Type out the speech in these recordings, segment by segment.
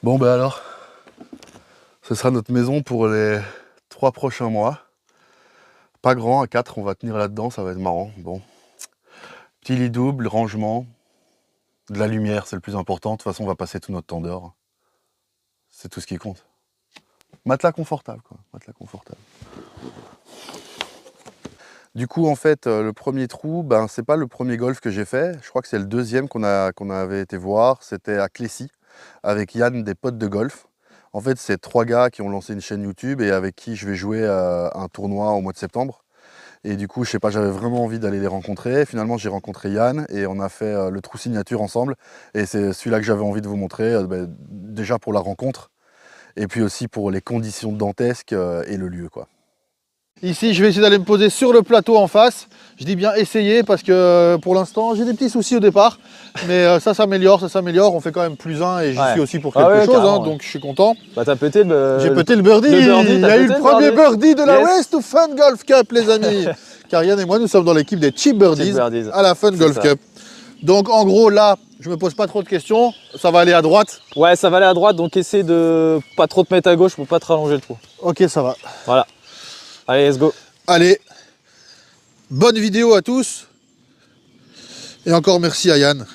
Bon bah alors, ce sera notre maison pour les 3 prochains mois. Pas grand, à 4, on va tenir là-dedans, ça va être marrant. Bon, petit lit double, rangement, de la lumière, c'est le plus important. De toute façon, on va passer tout notre temps dehors. C'est tout ce qui compte. Matelas confortable, quoi. Matelas confortable. Du coup, en fait, le premier trou, ben, c'est pas le premier golf que j'ai fait. Je crois que c'est le deuxième qu'on avait été voir. C'était à Clécy, avec Yann, des potes de golf. En fait, c'est 3 gars qui ont lancé une chaîne YouTube et avec qui je vais jouer un tournoi au mois de septembre. Et du coup, je sais pas, j'avais vraiment envie d'aller les rencontrer. Finalement, j'ai rencontré Yann et on a fait le trou signature ensemble. Et c'est celui-là que j'avais envie de vous montrer, déjà pour la rencontre, et puis aussi pour les conditions dantesques et le lieu, quoi. Ici, je vais essayer d'aller me poser sur le plateau en face. Je dis bien essayer parce que pour l'instant, j'ai des petits soucis au départ. Mais ça s'améliore, ça s'améliore. On fait quand même +1 et j'y suis aussi pour quelque chose, hein, donc je suis content. Bah t'as pété le... J'ai pété le birdie. Il y a eu le premier birdie de la West Fun Golf Cup, les amis. Car Yann et moi, nous sommes dans l'équipe des Cheap Birdies à la Fun Golf Cup. Donc en gros, là, je me pose pas trop de questions. Ça va aller à droite. Ouais, ça va aller à droite, donc essaie de pas trop te mettre à gauche pour pas te rallonger le trou. Ok, ça va. Voilà. Allez, let's go. Allez, bonne vidéo à tous. Et encore merci à Yann.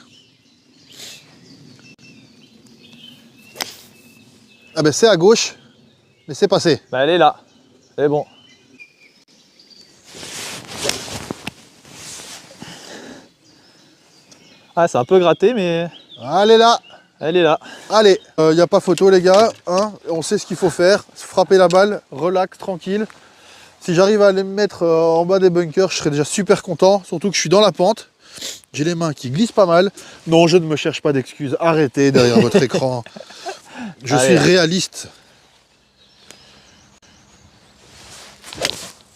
Ah ben c'est à gauche, mais c'est passé. Bah elle est là, c'est bon. Ah, c'est un peu gratté, mais... Elle est là. Elle est là. Allez, il n'y a pas photo les gars, hein, on sait ce qu'il faut faire. Frapper la balle, relax, tranquille. Si j'arrive à aller me mettre en bas des bunkers, je serai déjà super content. Surtout que je suis dans la pente. J'ai les mains qui glissent pas mal. Non, je ne me cherche pas d'excuses. Arrêtez derrière votre écran. Je suis réaliste.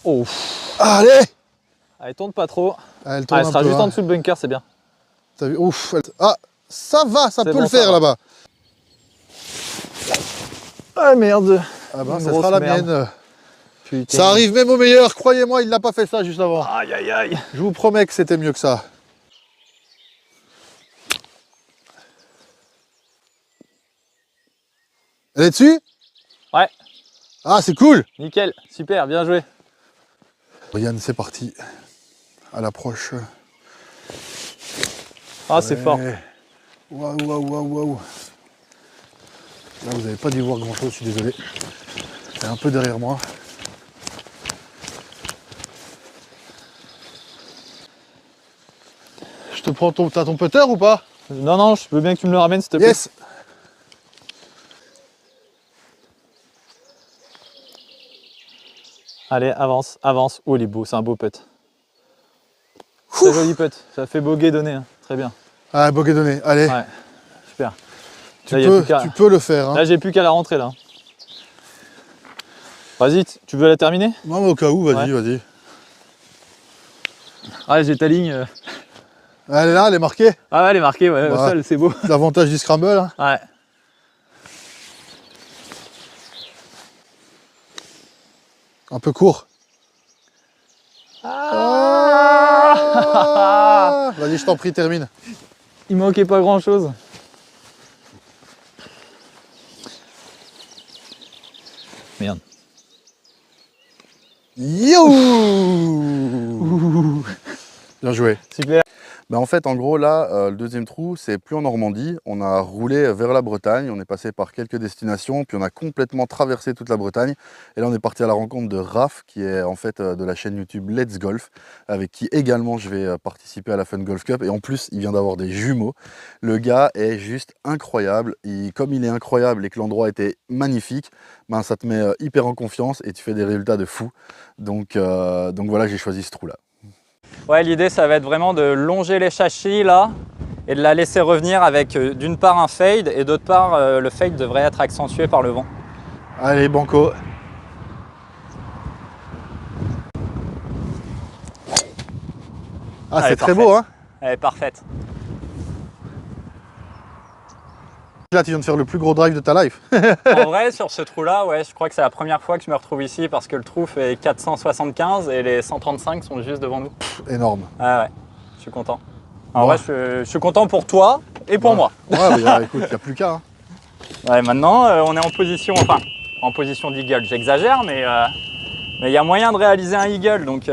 Oh. Allez. Elle tourne pas trop. Elle tourne elle sera juste en dessous le bunker, c'est bien. T'as vu? Ouf. Ah, ça va, ça peut le faire là-bas. Ah merde. Ah ben, ça sera la mienne. Putain. Ça arrive même au meilleur, croyez-moi, il n'a pas fait ça juste avant. Aïe aïe aïe. Je vous promets que c'était mieux que ça. Elle est dessus? Ouais. Ah, c'est cool. Nickel, super, bien joué. Yann, c'est parti. À l'approche. Ah, c'est fort. Waouh, waouh, waouh, waouh. Là, vous n'avez pas dû voir grand-chose, je suis désolé. C'est un peu derrière moi. Je te prends t'as ton putter ou pas? Non, non, je veux bien que tu me le ramènes, s'il te plaît. Yes. Allez, avance, avance. Oh, il est beau, c'est un beau putt. Très joli putt, ça fait bogey donné, hein. Très bien. Ah, bogey donné, allez. Ouais, super. Tu peux le faire. Hein. Là, j'ai plus qu'à la rentrée, là. Vas-y, tu veux la terminer? Non, mais au cas où, vas-y, vas-y. Ah, j'ai ta ligne. Elle est là, elle est marquée. Ah ouais, elle est marquée, ouais, au sol, c'est beau. L'avantage du scramble. Hein. Ouais. Un peu court. Ah Vas-y, je t'en prie, termine. Il manquait pas grand-chose. Merde. You. Bien joué. Super. Ben en fait, en gros, là, le deuxième trou, c'est plus en Normandie. On a roulé vers la Bretagne. On est passé par quelques destinations, puis on a complètement traversé toute la Bretagne. Et là, on est parti à la rencontre de Raph, qui est en fait de la chaîne YouTube Let's Golf, avec qui également je vais participer à la Fun Golf Cup. Et en plus, il vient d'avoir des jumeaux. Le gars est juste incroyable. Comme il est incroyable et que l'endroit était magnifique, ben, ça te met hyper en confiance et tu fais des résultats de fou. Donc voilà, j'ai choisi ce trou-là. Ouais, l'idée, ça va être vraiment de longer les châssis là et de la laisser revenir avec d'une part un fade et d'autre part le fade devrait être accentué par le vent. Allez, banco. Ah, c'est très beau, hein? Elle est parfaite. Là, tu viens de faire le plus gros drive de ta life. En vrai, sur ce trou-là, ouais, je crois que c'est la première fois que je me retrouve ici parce que le trou fait 475 et les 135 sont juste devant nous. Énorme. Ah ouais, je suis content. En vrai, je suis content pour toi et pour moi. Ouais, mais écoute, il n'y a plus qu'à. Hein. Ouais, maintenant, on est en position, enfin, en position d'eagle. J'exagère, mais il y a moyen de réaliser un eagle, donc...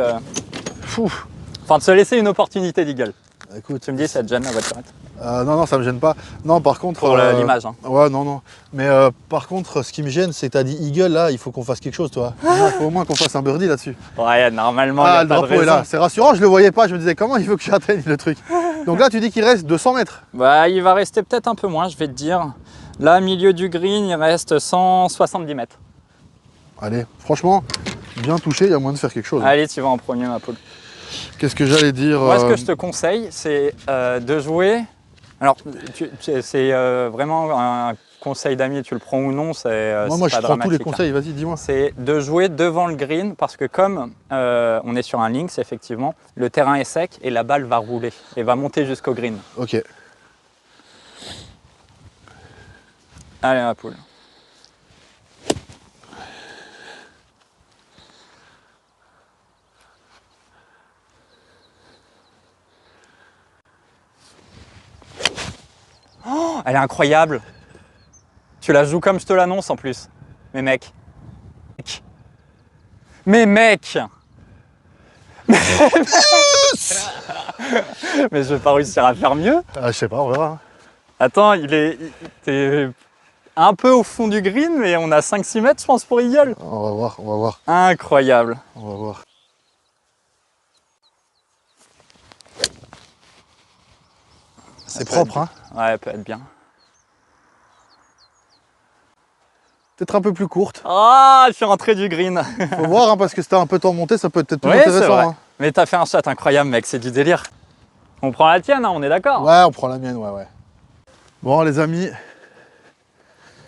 Enfin, de se laisser une opportunité d'eagle. Écoute, Tu me dis, ça te gêne la voiturette? non, non, ça me gêne pas. Non, par contre... Pour l'image. Hein. Ouais, non, non. Mais par contre, ce qui me gêne, c'est que tu as dit eagle, là, il faut qu'on fasse quelque chose, toi. Il faut au moins qu'on fasse un birdie là-dessus. Ouais, normalement, Ah, il y a le pas de drapeau est raison. là. C'est rassurant, je le voyais pas. Je me disais, comment il faut que j'atteigne le truc. Donc là, tu dis qu'il reste 200 mètres. Bah, il va rester peut-être un peu moins, je vais te dire. Là, milieu du green, il reste 170 mètres. Allez, franchement, bien touché, il y a moyen de faire quelque chose. Allez, tu vas en premier, ma poule. Qu'est-ce que j'allais dire Moi, ce que je te conseille, c'est de jouer. Alors, c'est vraiment un conseil d'ami, tu le prends ou non, c'est Moi, pas je prends tous les dramatique, hein. conseils, vas-y, dis-moi. C'est de jouer devant le green parce que comme on est sur un links, effectivement, le terrain est sec et la balle va rouler et va monter jusqu'au green. Ok. Allez, ma poule. Oh, elle est incroyable. Tu la joues comme je te l'annonce en plus. Mais mec. Mais mec. Mais je vais pas réussir à faire mieux. Ah, je sais pas, on verra. Attends, t'es un peu au fond du green, mais on a 5-6 mètres, je pense, pour eagle. On va voir, on va voir, Incroyable. on va voir. C'est propre, hein. Ouais, peut être bien. Peut-être un peu plus courte. Ah, je suis rentré du green. Faut voir, hein, parce que si t'as un peu temps monté, ça peut être plus Oui, c'est intéressant. vrai. Hein. Mais t'as fait un shot incroyable, mec, c'est du délire. On prend la tienne, hein, on est d'accord. Ouais, on prend la mienne, ouais, ouais. Bon, les amis,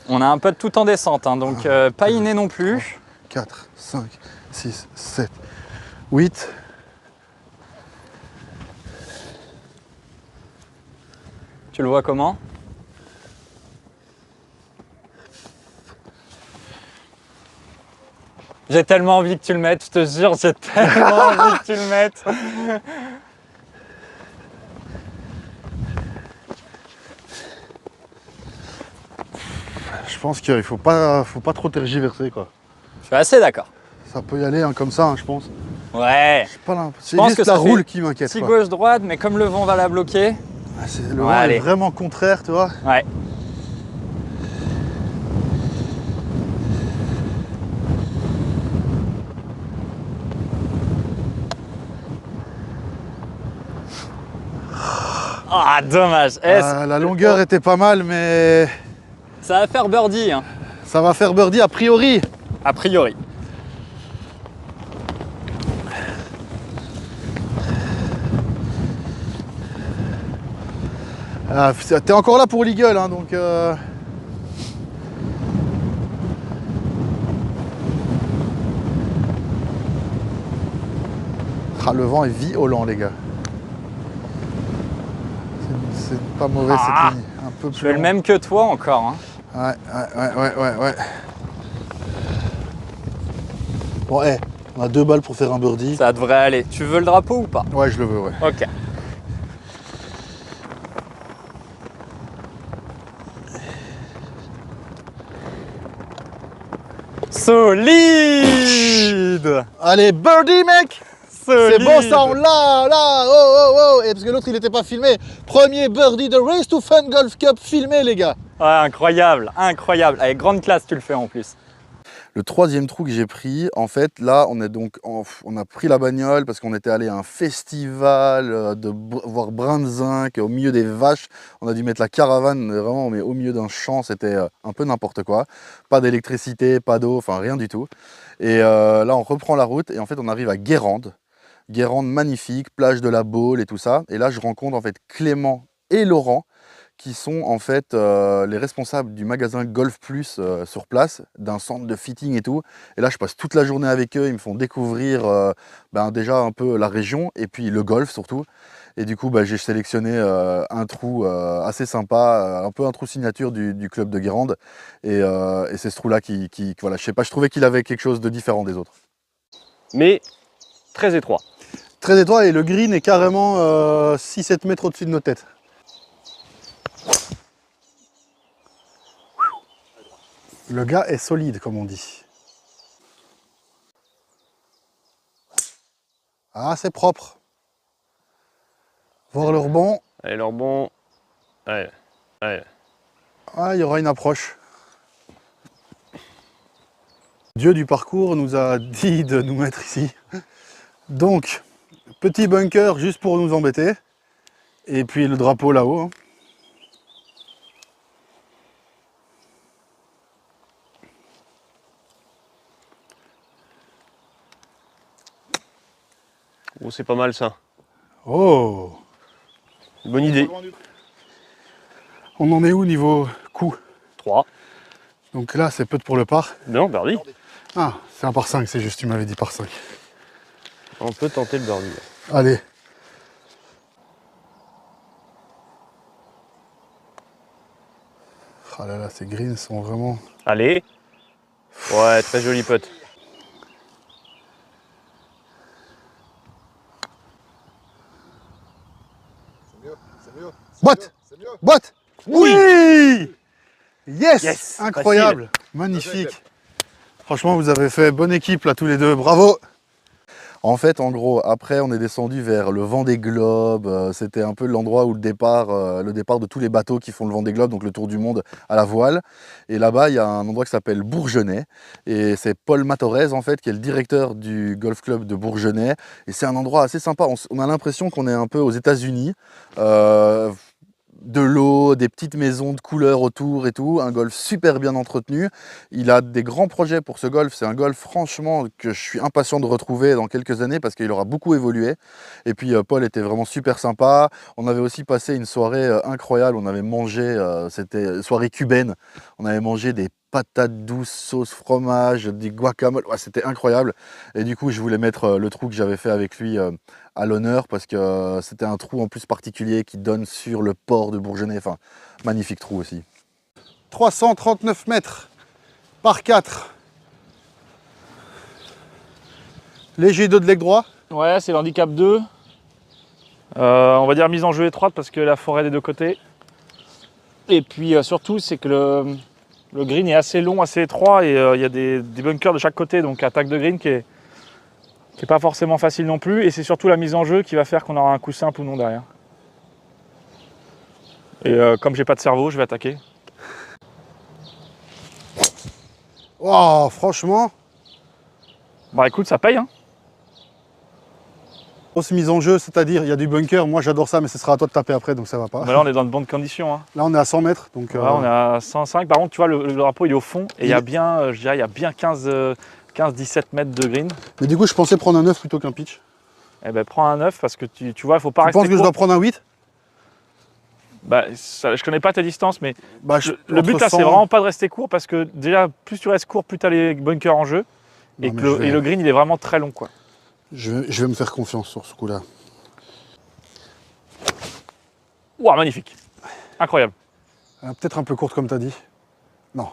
On a un peu de tout en descente, hein, donc pas inné non plus. 4, 5, 6, 7, 8. Tu le vois comment? J'ai tellement envie que tu le mettes, je te jure, j'ai tellement envie que tu le mettes. Je pense qu'il faut pas trop tergiverser, quoi. Je suis assez d'accord. Ça peut y aller hein, comme ça, hein, je pense. Ouais. C'est pense juste que ça la fait roule qui m'inquiète. Petit quoi. gauche-droite, mais comme le vent va la bloquer. Ah, le vent allez. est vraiment contraire, tu vois. Ouais. Ah, dommage. La longueur était pas mal, mais Ça va faire birdie, hein, ça va faire birdie a priori. a priori. Ah, t'es encore là pour l'eagle, hein, donc... Ah, le vent est violent, les gars. C'est pas mauvais cette ligne. Un peu plus Je fais le long. même que toi encore. Hein. Ouais. Bon, on a 2 balles pour faire un birdie. Ça devrait aller. Tu veux le drapeau ou pas? Ouais, je le veux, ouais. Ok. Solide. Allez, birdie, mec! C'est Solide. beau ça, on l'a, là, oh. Et parce que l'autre il n'était pas filmé. Premier birdie de Race to Fun Golf Cup filmé, les gars. Ouais, incroyable, incroyable. Avec grande classe, tu le fais en plus. Le troisième trou que j'ai pris, en fait, là, on a pris la bagnole parce qu'on était allé à un festival voir brin de zinc au milieu des vaches. On a dû mettre la caravane vraiment mais au milieu d'un champ, c'était un peu n'importe quoi. Pas d'électricité, pas d'eau, enfin rien du tout. Et là, on reprend la route et en fait, on arrive à Guérande. Guérande magnifique, plage de la Baule et tout ça. Et là, je rencontre en fait Clément et Laurent, qui sont en fait les responsables du magasin Golf Plus sur place, d'un centre de fitting et tout. Et là, je passe toute la journée avec eux, ils me font découvrir déjà un peu la région et puis le golf surtout. Et du coup, j'ai sélectionné un trou assez sympa, un peu un trou signature du club de Guérande. Et c'est ce trou-là voilà, je sais pas, je trouvais qu'il avait quelque chose de différent des autres. Mais très étroit. Très étroit et le green est carrément 6-7 mètres au-dessus de nos têtes. Le gars est solide, comme on dit. Ah, c'est propre. Voir le rebond. Allez, le rebond. Allez, allez. Ah, il y aura une approche. Dieu du parcours nous a dit de nous mettre ici. Donc, petit bunker juste pour nous embêter. Et puis le drapeau là-haut. Hein. Oh, c'est pas mal ça. Oh! Bonne idée. On en est où niveau coup? 3. Donc là, c'est putt pour le par. Non, birdie. Ah, c'est un par 5, c'est juste, tu m'avais dit par 5. On peut tenter le birdie. Allez. Ah là là, ces greens sont vraiment... Allez. Ouais, très joli putt. Botte! Botte! Oui! Yes! Yes, Incroyable! Magnifique! Franchement, vous avez fait bonne équipe là tous les deux, bravo! En fait, en gros, après, on est descendu vers le Vendée Globe. C'était un peu l'endroit où le départ de tous les bateaux qui font le Vendée Globe, donc le tour du monde à la voile. Et là-bas, il y a un endroit qui s'appelle Bourgenais. Et c'est Paul Matorez, en fait, qui est le directeur du golf club de Bourgenais. Et c'est un endroit assez sympa. On a l'impression qu'on est un peu aux États-Unis. De l'eau, des petites maisons de couleurs autour et tout, un golf super bien entretenu. Il a des grands projets pour ce golf, c'est un golf franchement que je suis impatient de retrouver dans quelques années parce qu'il aura beaucoup évolué. Et puis Paul était vraiment super sympa. On avait aussi passé une soirée incroyable, on avait mangé, c'était soirée cubaine, on avait mangé des patates douces, sauce fromage, du guacamole, ouais, c'était incroyable. Et du coup, je voulais mettre le trou que j'avais fait avec lui à l'honneur parce que c'était un trou en plus particulier qui donne sur le port de Bourgenais. Enfin, magnifique trou aussi. 339 mètres par 4. Léger 2 de leg droit. Ouais, c'est l'handicap 2. On va dire mise en jeu étroite parce que la forêt des deux côtés. Et puis surtout, c'est que le green est assez long, assez étroit et il y a des bunkers de chaque côté. Donc attaque de green qui est pas forcément facile non plus. Et c'est surtout la mise en jeu qui va faire qu'on aura un coup simple ou non derrière. Et comme j'ai pas de cerveau, je vais attaquer. Oh, franchement, Bah écoute, ça paye hein. grosse mise en jeu, c'est-à-dire il y a du bunker. Moi, j'adore ça, mais ce sera à toi de taper après, donc ça va pas. Bah là, on est dans de bonnes conditions. Hein. Là, on est à 100 mètres, donc... Là, on est à 105. Par contre, tu vois, le drapeau, il est au fond. Et il y a bien, je dirais, il y a bien 15-17 mètres de green. Mais du coup, je pensais prendre un 9 plutôt qu'un pitch. Eh ben, prends un 9 parce que tu vois, il faut pas Tu rester penses que je court. dois prendre un 8? Bah, je connais pas tes distances, mais Bah, le but là, 100... c'est vraiment pas de rester court parce que déjà, plus tu restes court, plus tu as les bunkers en jeu. Non, Et, mais et le green, il est vraiment très long, quoi. Je vais me faire confiance sur ce coup-là. Ouah, magnifique. Incroyable. Peut-être un peu courte, comme tu as dit. Non.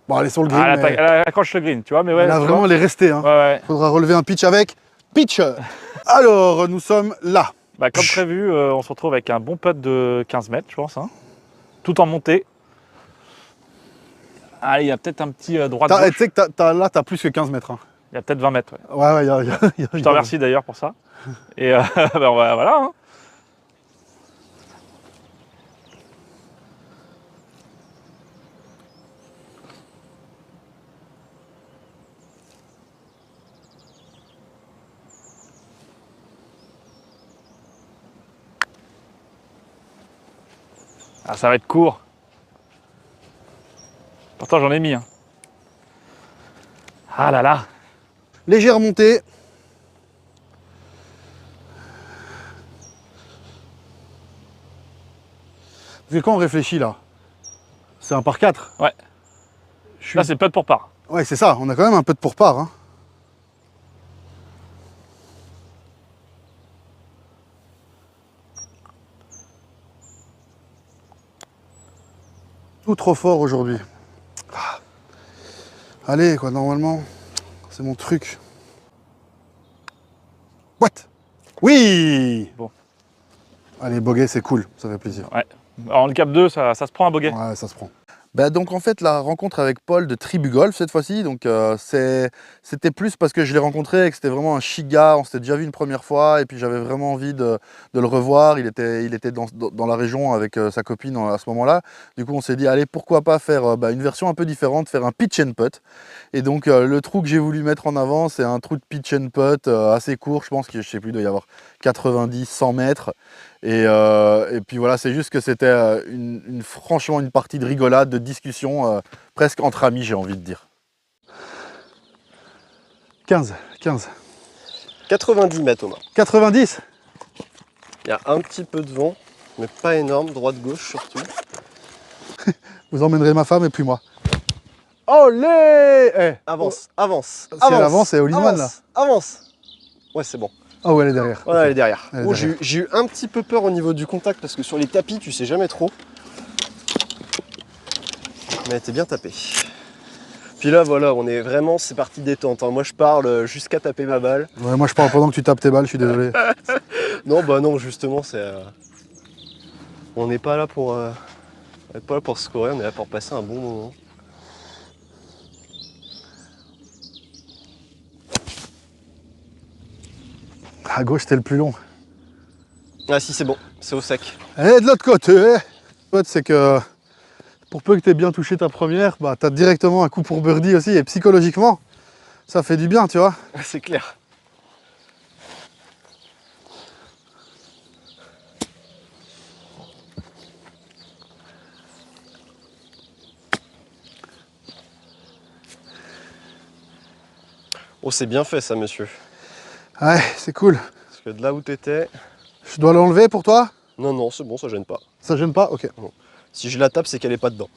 Bon, elle est sur le green, Ah, mais elle accroche le green, tu vois, mais ouais. là, tu vraiment, vois. elle est restée. Hein. Ouais, ouais. Faudra relever un pitch avec pitch. Alors, nous sommes là. Bah, comme prévu, on se retrouve avec un bon putt de 15 mètres, je pense. Hein. Tout en montée. Allez, il y a peut-être un petit droit de Tu gauche. sais que là, tu as plus que 15 mètres. Hein. Il y a peut-être 20 mètres. Ouais. Ouais, Je te remercie d'ailleurs pour ça. Et bah, voilà. Hein. Ah, ça va être court. Pourtant, j'en ai mis. Hein. Ah là là. Légère montée. Parce que quand on réfléchit là, c'est un par 4. Ouais. Là, c'est putt pour part. Ouais, c'est ça. On a quand même un peu de pour-part. Hein. Tout trop fort aujourd'hui. Ah. Allez, quoi, normalement, c'est mon truc. What? Oui! Bon. Allez, bogey, c'est cool, ça fait plaisir. Ouais. Alors, handicap 2, ça se prend un bogey. Ouais, ça se prend. Bah donc en fait la rencontre avec Paul de Tribu Golf cette fois-ci, donc c'était plus parce que je l'ai rencontré et que c'était vraiment un chic gars, on s'était déjà vu une première fois et puis j'avais vraiment envie de le revoir, il était dans la région avec sa copine à ce moment-là, du coup on s'est dit allez pourquoi pas faire une version un peu différente, faire un pitch and putt, et donc le trou que j'ai voulu mettre en avant c'est un trou de pitch and putt assez court, je pense que je sais plus, il doit y avoir 90-100 mètres. Et puis voilà, c'est juste que c'était franchement une partie de rigolade, de discussion, presque entre amis, j'ai envie de dire. 15. 90 mètres, Thomas. 90. Il y a un petit peu de vent, mais pas énorme, droite-gauche surtout. Vous emmènerez ma femme et puis moi. Olé! Eh, Avance, avance, si elle avance, c'est all in one, là. Avance. Ouais, c'est bon. Ah ouais, elle est derrière. Ouais, elle est derrière. Elle est Oh, derrière. j'ai eu un petit peu peur au niveau du contact parce que sur les tapis, tu sais jamais trop. Mais elle était bien tapée. Puis là, voilà, on est vraiment, c'est parti détente, hein. Moi, je parle jusqu'à taper ma balle. Ouais, moi je parle pendant que tu tapes tes balles, je suis désolé. Non, bah non, justement, c'est. On n'est pas là pour. On n'est pas là pour scorer, on est là pour passer un bon moment. À gauche, c'était le plus long. Ah si, c'est bon, c'est au sec. Et de l'autre côté, c'est que pour peu que tu aies bien touché ta première, bah, tu as directement un coup pour birdie aussi. Et psychologiquement, ça fait du bien, tu vois. C'est clair. Oh, c'est bien fait ça, monsieur. Ouais, c'est cool. Parce que de là où t'étais... Je dois l'enlever pour toi? Non, non, c'est bon, ça gêne pas. Ça gêne pas? Ok. Si je la tape, c'est qu'elle est pas dedans.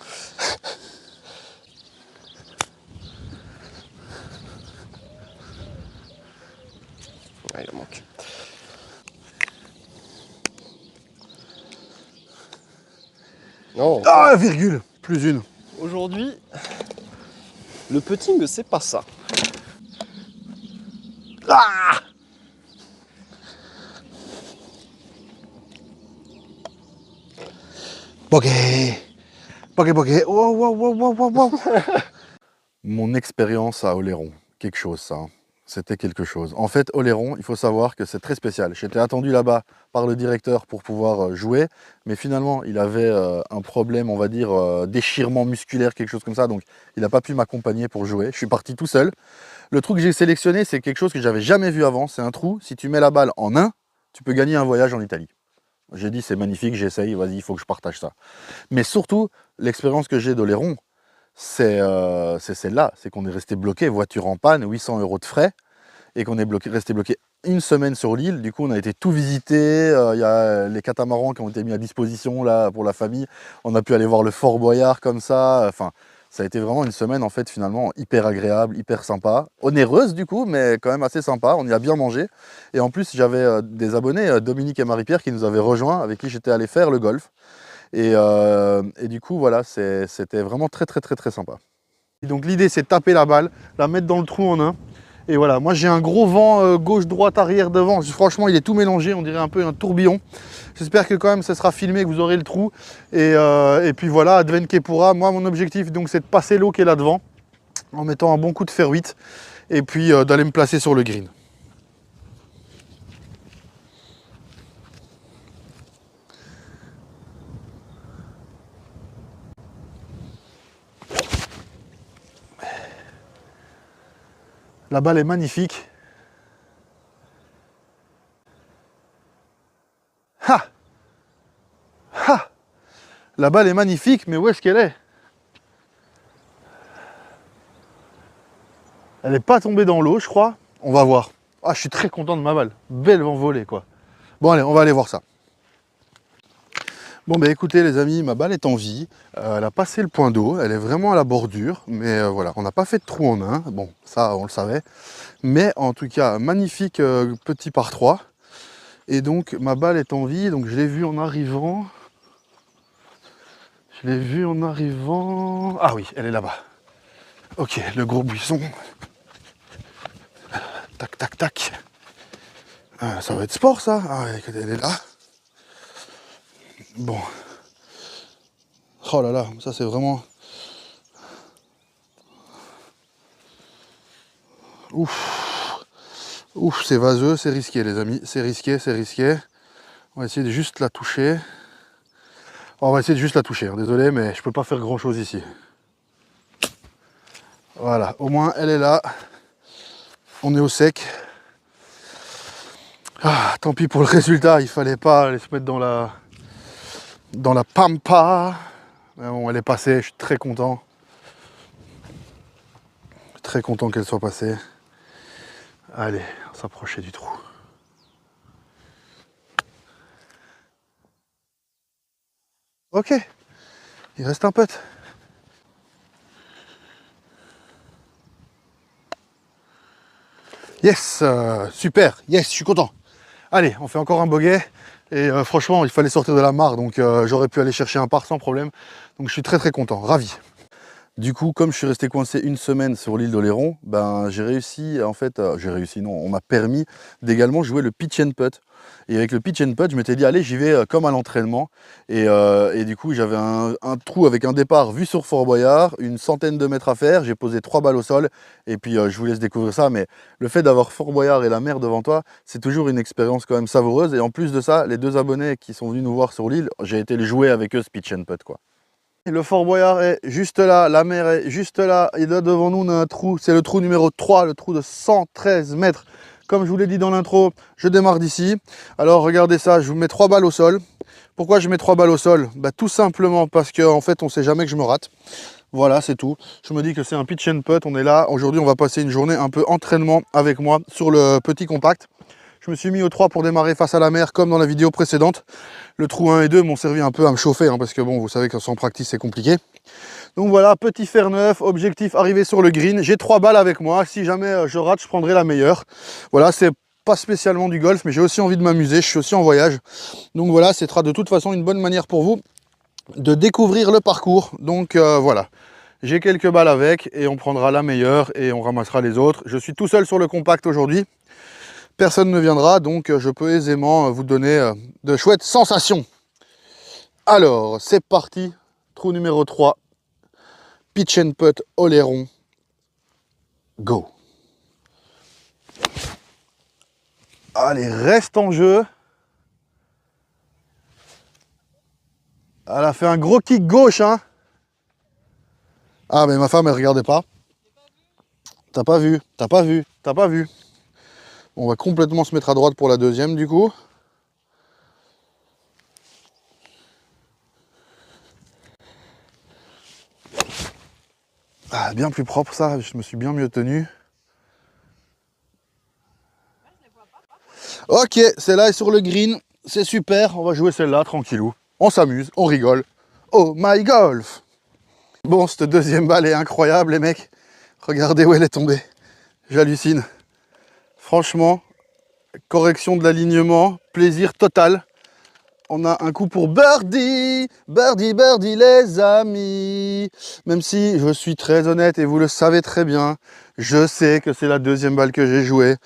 Ouais, il en manque. Non. Ah, virgule, plus une. Aujourd'hui, le putting, c'est pas ça. Ah! Bogey. Bogey. Wow. Mon expérience à Oléron, quelque chose ça, hein. C'était quelque chose. En fait, Oléron, il faut savoir que c'est très spécial. J'étais attendu là-bas par le directeur pour pouvoir jouer, mais finalement, il avait un problème, on va dire, déchirement musculaire, quelque chose comme ça, donc il n'a pas pu m'accompagner pour jouer. Je suis parti tout seul. Le trou que j'ai sélectionné, c'est quelque chose que j'avais jamais vu avant. C'est un trou, si tu mets la balle en 1, tu peux gagner un voyage en Italie. J'ai dit, c'est magnifique, j'essaye, vas-y, il faut que je partage ça. Mais surtout, l'expérience que j'ai d'Oléron, c'est celle-là, c'est qu'on est resté bloqué, voiture en panne, 800 € de frais, et qu'on est resté bloqué une semaine sur l'île. Du coup, on a été tout visité, il y a les catamarans qui ont été mis à disposition là, pour la famille, on a pu aller voir le Fort Boyard comme ça, enfin, ça a été vraiment une semaine en fait finalement hyper agréable, hyper sympa, onéreuse du coup, mais quand même assez sympa, on y a bien mangé, et en plus j'avais des abonnés, Dominique et Marie-Pierre, qui nous avaient rejoints, avec qui j'étais allé faire le golf. Et du coup, voilà, c'était vraiment très sympa. Et donc l'idée, c'est de taper la balle, la mettre dans le trou en 1. Et voilà, moi j'ai un gros vent gauche, droite, arrière, devant. Franchement, il est tout mélangé, on dirait un peu un tourbillon. J'espère que quand même ça sera filmé, que vous aurez le trou. Et puis voilà, advienne que pourra. Moi, mon objectif, donc, c'est de passer l'eau qui est là devant, en mettant un bon coup de fer 8, et puis d'aller me placer sur le green. La balle est magnifique. Ha! Ha! La balle est magnifique, mais où est-ce qu'elle est? Elle n'est pas tombée dans l'eau, je crois. On va voir. Ah, je suis très content de ma balle. Belle envolée, quoi. Bon, allez, on va aller voir ça. Bon, bah écoutez, les amis, ma balle est en vie. Elle a passé le point d'eau. Elle est vraiment à la bordure. Mais voilà, on n'a pas fait de trou en 1. Bon, ça, on le savait. Mais en tout cas, magnifique petit par 3. Et donc, ma balle est en vie. Donc, je l'ai vue en arrivant. Je l'ai vue en arrivant. Ah oui, elle est là-bas. Ok, le gros buisson. Tac, tac, tac. Ah, ça va être sport, ça. Ah, elle est là. Bon. Oh là là, ça c'est vraiment Ouf. Ouf, c'est vaseux, c'est risqué les amis. C'est risqué, c'est risqué. On va essayer de juste la toucher. On va essayer de juste la toucher, hein. Désolé, mais je peux pas faire grand chose ici. Voilà, au moins elle est là. On est au sec. Ah, tant pis pour le résultat, il fallait pas aller se mettre dans la pampa. Mais bon, elle est passée, je suis très content. Très content qu'elle soit passée. Allez, on s'approchait du trou. Ok, il reste un putt. Yes, super, yes, je suis content. Allez, on fait encore un bogey. Et franchement, il fallait sortir de la mare, donc j'aurais pu aller chercher un par sans problème. Donc je suis très content, ravi. Du coup, comme je suis resté coincé une semaine sur l'île d'Oléron, ben, j'ai réussi, en fait, non, on m'a permis d'également jouer le pitch and putt. Et avec le pitch and putt, je m'étais dit, allez, j'y vais comme à l'entraînement. Et du coup, j'avais un trou avec un départ vu sur Fort Boyard, une centaine de mètres à faire, j'ai posé 3 balles au sol, et puis je vous laisse découvrir ça, mais le fait d'avoir Fort Boyard et la mer devant toi, c'est toujours une expérience quand même savoureuse. Et en plus de ça, les 2 abonnés qui sont venus nous voir sur l'île, j'ai été les jouer avec eux ce pitch and putt, quoi. Le Fort Boyard est juste là, la mer est juste là, et là devant nous on a un trou, c'est le trou numéro 3, le trou de 113 mètres. Comme je vous l'ai dit dans l'intro, je démarre d'ici. Alors regardez ça, je vous mets 3 balles au sol. Pourquoi je mets 3 balles au sol? Bah, tout simplement parce qu'en fait on sait jamais que je me rate. Voilà, c'est tout. Je me dis que c'est un pitch and putt, on est là. Aujourd'hui on va passer une journée un peu entraînement avec moi sur le petit compact. Je me suis mis au 3 pour démarrer face à la mer comme dans la vidéo précédente. Le trou 1 et 2 m'ont servi un peu à me chauffer, hein, parce que bon, vous savez que sans practice c'est compliqué. Donc voilà, petit fer neuf, objectif arrivé sur le green. J'ai 3 balles avec moi, si jamais je rate, je prendrai la meilleure. Voilà, c'est pas spécialement du golf, mais j'ai aussi envie de m'amuser, je suis aussi en voyage. Donc voilà, ce sera de toute façon une bonne manière pour vous de découvrir le parcours. Donc voilà, j'ai quelques balles avec et on prendra la meilleure et on ramassera les autres. Je suis tout seul sur le compact aujourd'hui. Personne ne viendra, donc je peux aisément vous donner de chouettes sensations. Alors, c'est parti. Trou numéro 3. Pitch and putt Oléron. Go. Allez, reste en jeu. Elle a fait un gros kick gauche, hein. Ah, mais ma femme, elle regardait pas. T'as pas vu, t'as pas vu, t'as pas vu. On va complètement se mettre à droite pour la deuxième du coup. Ah, bien plus propre ça, je me suis bien mieux tenu. Ok, celle-là est sur le green, c'est super, on va jouer celle-là tranquillou. On s'amuse, on rigole. Oh my golf! Bon, cette deuxième balle est incroyable les mecs. Regardez où elle est tombée. J'hallucine. Franchement, correction de l'alignement, plaisir total. On a un coup pour birdie, birdie, birdie les amis. Même si je suis très honnête et vous le savez très bien, je sais que c'est la deuxième balle que j'ai jouée.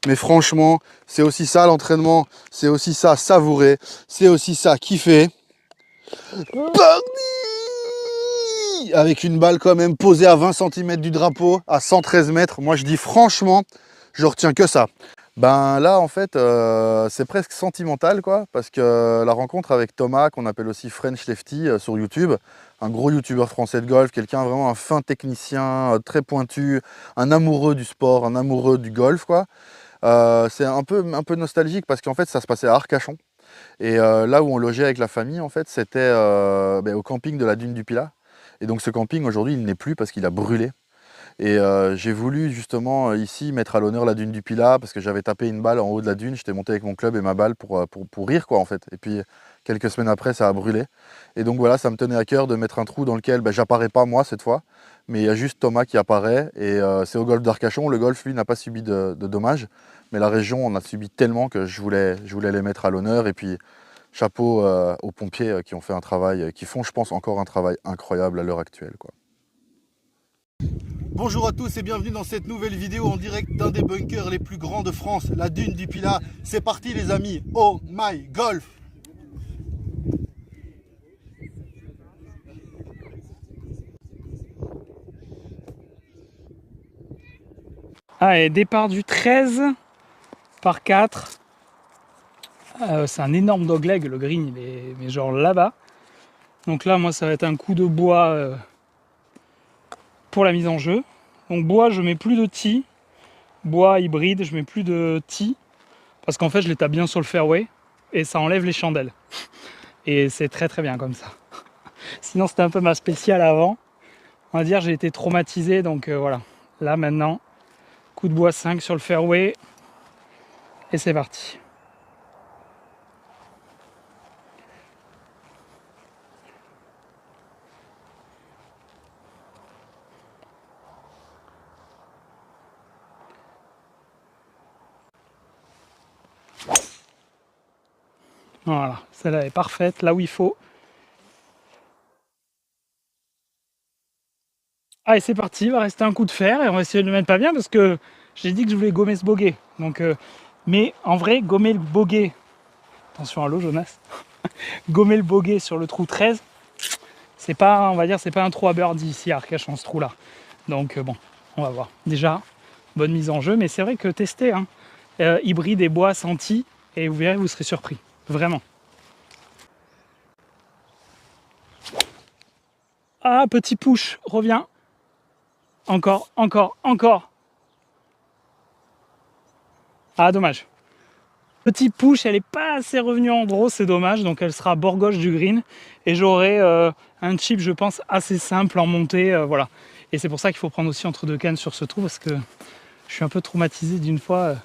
Mais franchement, c'est aussi ça l'entraînement, c'est aussi ça savourer, c'est aussi ça kiffer. Birdie! Avec une balle quand même posée à 20 cm du drapeau, à 113 mètres. Moi je dis franchement, je retiens que ça. Ben là en fait c'est presque sentimental quoi, parce que la rencontre avec Thomas, qu'on appelle aussi French Lefty sur YouTube, un gros youtubeur français de golf, quelqu'un vraiment un fin technicien, très pointu, un amoureux du sport, un amoureux du golf quoi. C'est un peu nostalgique parce qu'en fait ça se passait à Arcachon. Et là où on logeait avec la famille en fait c'était au camping de la Dune du Pilat. Et donc ce camping aujourd'hui il n'est plus parce qu'il a brûlé. Et j'ai voulu justement ici mettre à l'honneur la dune du Pilat parce que j'avais tapé une balle en haut de la dune, j'étais monté avec mon club et ma balle pour rire quoi en fait. Et puis quelques semaines après ça a brûlé. Et donc voilà, ça me tenait à cœur de mettre un trou dans lequel j'apparais pas moi cette fois, mais il y a juste Thomas qui apparaît et c'est au golfe d'Arcachon. Le golfe lui n'a pas subi de dommages, mais la région en a subi tellement que je voulais les mettre à l'honneur. Et puis chapeau aux pompiers qui ont fait un travail, qui font je pense encore un travail incroyable à l'heure actuelle quoi. Bonjour à tous et bienvenue dans cette nouvelle vidéo en direct d'un des bunkers les plus grands de France, la Dune du Pilat. C'est parti les amis, oh my golf! Allez, départ du 13 par 4. C'est un énorme dogleg, le green il est mais genre là-bas. Donc là moi ça va être un coup de bois pour la mise en jeu. Donc bois je mets plus de tee, bois hybride je mets plus de tee parce qu'en fait je les tape bien sur le fairway et ça enlève les chandelles. Et c'est très très bien comme ça. Sinon c'était un peu ma spéciale avant. On va dire j'ai été traumatisé donc voilà. Là maintenant, coup de bois 5 sur le fairway et c'est parti. Voilà, celle-là est parfaite, là où il faut. Allez, c'est parti, il va rester un coup de fer et on va essayer de le mettre pas bien parce que j'ai dit que je voulais gommer ce bogey. Donc, mais en vrai, gommer le bogey, attention à l'eau Jonas, gommer le bogey sur le trou 13, c'est pas, on va dire, c'est pas un trou à birdie ici à Arcachon ce trou là. Donc bon, on va voir. Déjà, bonne mise en jeu, mais c'est vrai que tester, hein, hybride et bois senti, et vous verrez, vous serez surpris, vraiment. Ah, petit push, reviens. Encore, encore, encore. Ah, dommage. Petit push, elle n'est pas assez revenue en draw, c'est dommage. Donc elle sera bord gauche du green. Et j'aurai un chip, je pense, assez simple en montée. Voilà. Et c'est pour ça qu'il faut prendre aussi entre deux cannes sur ce trou. Parce que je suis un peu traumatisé d'une fois.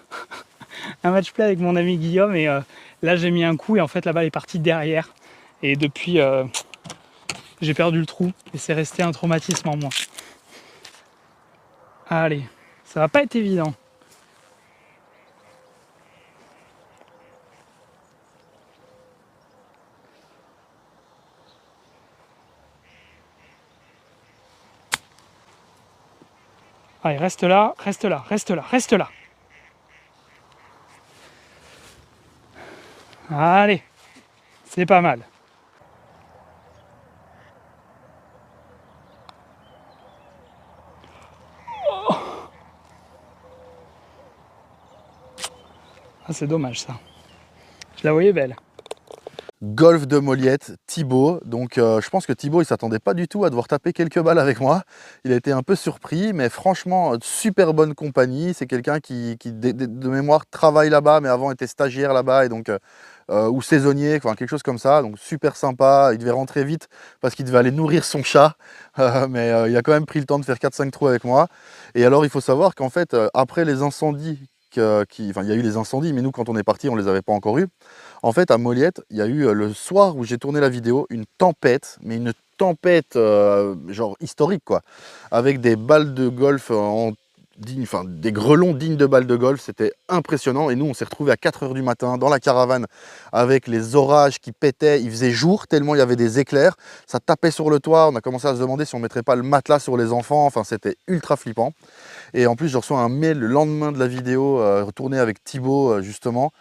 Un match play avec mon ami Guillaume. Et là, j'ai mis un coup. Et en fait, la balle est partie derrière. Et depuis, j'ai perdu le trou. Et c'est resté un traumatisme en moi. Allez, ça va pas être évident. Allez, reste là, reste là, reste là, reste là. Allez, c'est pas mal. Oh. Ah, c'est dommage ça. Je la voyais belle. Golf de Moliette, Thibaut. Donc je pense que Thibaut il s'attendait pas du tout à devoir taper quelques balles avec moi. Il a été un peu surpris, mais franchement super bonne compagnie. C'est quelqu'un qui de mémoire travaille là-bas, mais avant était stagiaire là-bas et donc ou saisonnier, enfin quelque chose comme ça. Donc super sympa. Il devait rentrer vite parce qu'il devait aller nourrir son chat, mais il a quand même pris le temps de faire 4-5 trous avec moi. Et alors il faut savoir qu'en fait après les incendies, enfin il y a eu les incendies, mais nous quand on est parti on les avait pas encore eu. En fait, à Moliette, il y a eu le soir où j'ai tourné la vidéo, une tempête, mais une tempête genre historique quoi, avec des balles de golf enfin des grelons dignes de balles de golf, c'était impressionnant. Et nous, on s'est retrouvés à 4 h du matin dans la caravane avec les orages qui pétaient, il faisait jour tellement il y avait des éclairs, ça tapait sur le toit, on a commencé à se demander si on mettrait pas le matelas sur les enfants, enfin c'était ultra flippant. Et en plus, je reçois un mail le lendemain de la vidéo, retourné avec Thibaut justement,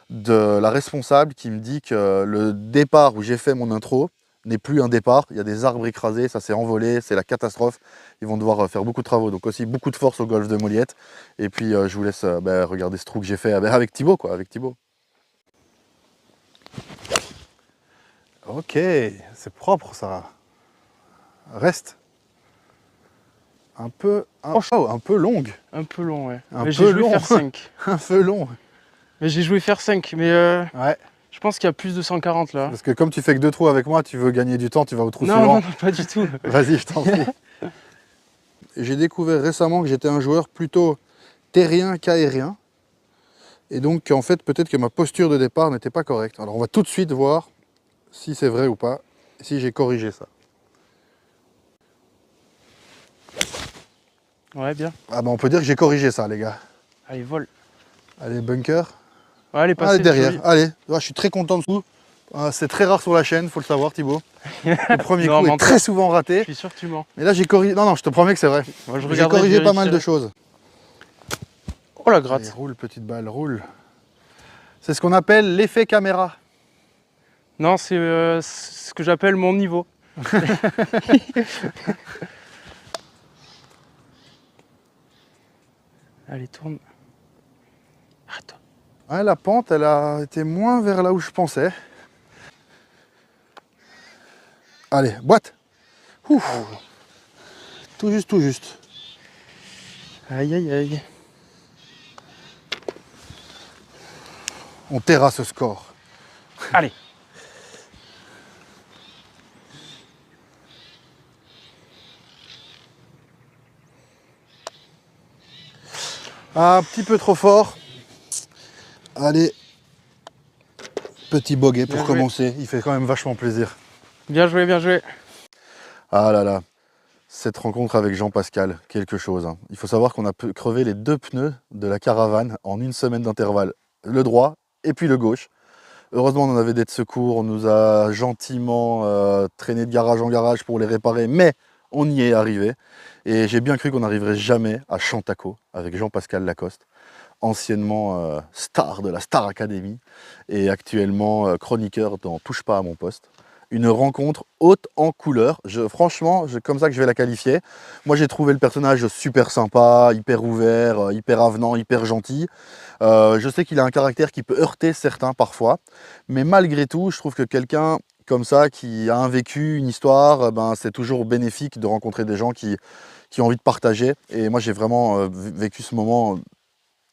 de la responsable qui me dit que le départ où j'ai fait mon intro n'est plus un départ, il y a des arbres écrasés, ça s'est envolé, c'est la catastrophe, ils vont devoir faire beaucoup de travaux, donc aussi beaucoup de force au golf de Moliette. Et puis je vous laisse regarder ce trou que j'ai fait avec Thibaut quoi, avec Thibaut. Ok, c'est propre ça. Reste. Un peu longue. Un peu long, ouais. Un Mais peu j'ai joué long. faire 5. Un peu long. Mais j'ai joué faire 5, mais Ouais. je pense qu'il y a plus de 140 là. Parce que comme tu fais que 2 trous avec moi, tu veux gagner du temps, tu vas au trou Non, suivant. non, non, pas du tout. Vas-y, je t'en prie. J'ai découvert récemment que j'étais un joueur plutôt terrien qu'aérien. Et donc, en fait, peut-être que ma posture de départ n'était pas correcte. Alors, on va tout de suite voir si c'est vrai ou pas, si j'ai corrigé ça. Ouais, bien. Ah ben, on peut dire que j'ai corrigé ça, les gars. Allez, vole. Allez, bunker. Ouais, allez, passez. Allez, derrière. Allez, je suis très content dessous. C'est très rare sur la chaîne, faut le savoir, Thibaut. Le premier Non, coup est menteur. très souvent raté. Je suis sûr que tu mens. Mais là, j'ai corrigé. Non, non, je te promets que c'est vrai. Moi, je J'ai regarderai, corrigé je pas mal de vérifierai. choses. Oh la Allez, gratte. roule, petite balle, roule. C'est ce qu'on appelle l'effet caméra. Non, c'est ce que j'appelle mon niveau. Allez, tourne. Arrête-toi. Ouais, la pente, elle a été moins vers là où je pensais. Allez, boîte. Ouf. Tout juste, tout juste. Aïe, aïe, aïe. On terrasse ce score. Allez. Un petit peu trop fort. Allez. Petit bogey pour Bien joué. commencer. Il fait quand même vachement plaisir. Bien joué, bien joué. Ah là là, cette rencontre avec Jean-Pascal, quelque chose. Hein. Il faut savoir qu'on a crevé les 2 pneus de la caravane en 1 semaine d'intervalle. Le droit et puis le gauche. Heureusement, on en avait des de secours. On nous a gentiment traîné de garage en garage pour les réparer. Mais on y est arrivé. Et j'ai bien cru qu'on n'arriverait jamais à Chantaco avec Jean-Pascal Lacoste, anciennement star de la Star Academy et actuellement chroniqueur dans Touche pas à mon poste. Une rencontre haute en couleur. Franchement, comme ça que je vais la qualifier. Moi, j'ai trouvé le personnage super sympa, hyper ouvert, hyper avenant, hyper gentil. Je sais qu'il a un caractère qui peut heurter certains parfois. Mais malgré tout, je trouve que quelqu'un comme ça, qui a un vécu, une histoire, ben, c'est toujours bénéfique de rencontrer des gens qui ont envie de partager. Et moi, j'ai vraiment vécu ce moment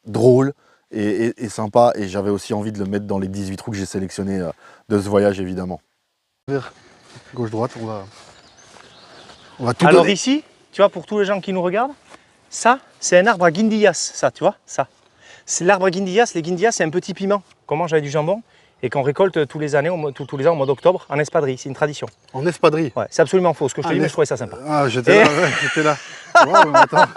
drôle et sympa. Et j'avais aussi envie de le mettre dans les 18 trous que j'ai sélectionnés de ce voyage, évidemment. Gauche-droite, on va tout Alors donner. ici, tu vois, pour tous les gens qui nous regardent, ça, c'est un arbre à guindillas, ça, tu vois, ça. C'est l'arbre à guindillas. Les guindillas, c'est un petit piment qu'on mange avec du jambon et qu'on récolte tous les ans au mois d'octobre en espadrille. C'est une tradition. En espadrille. Ouais, c'est absolument faux ce que je te dis, mais je trouvais ça sympa. Ah, j'étais là, ouais, j'étais là. Wow, mais attends.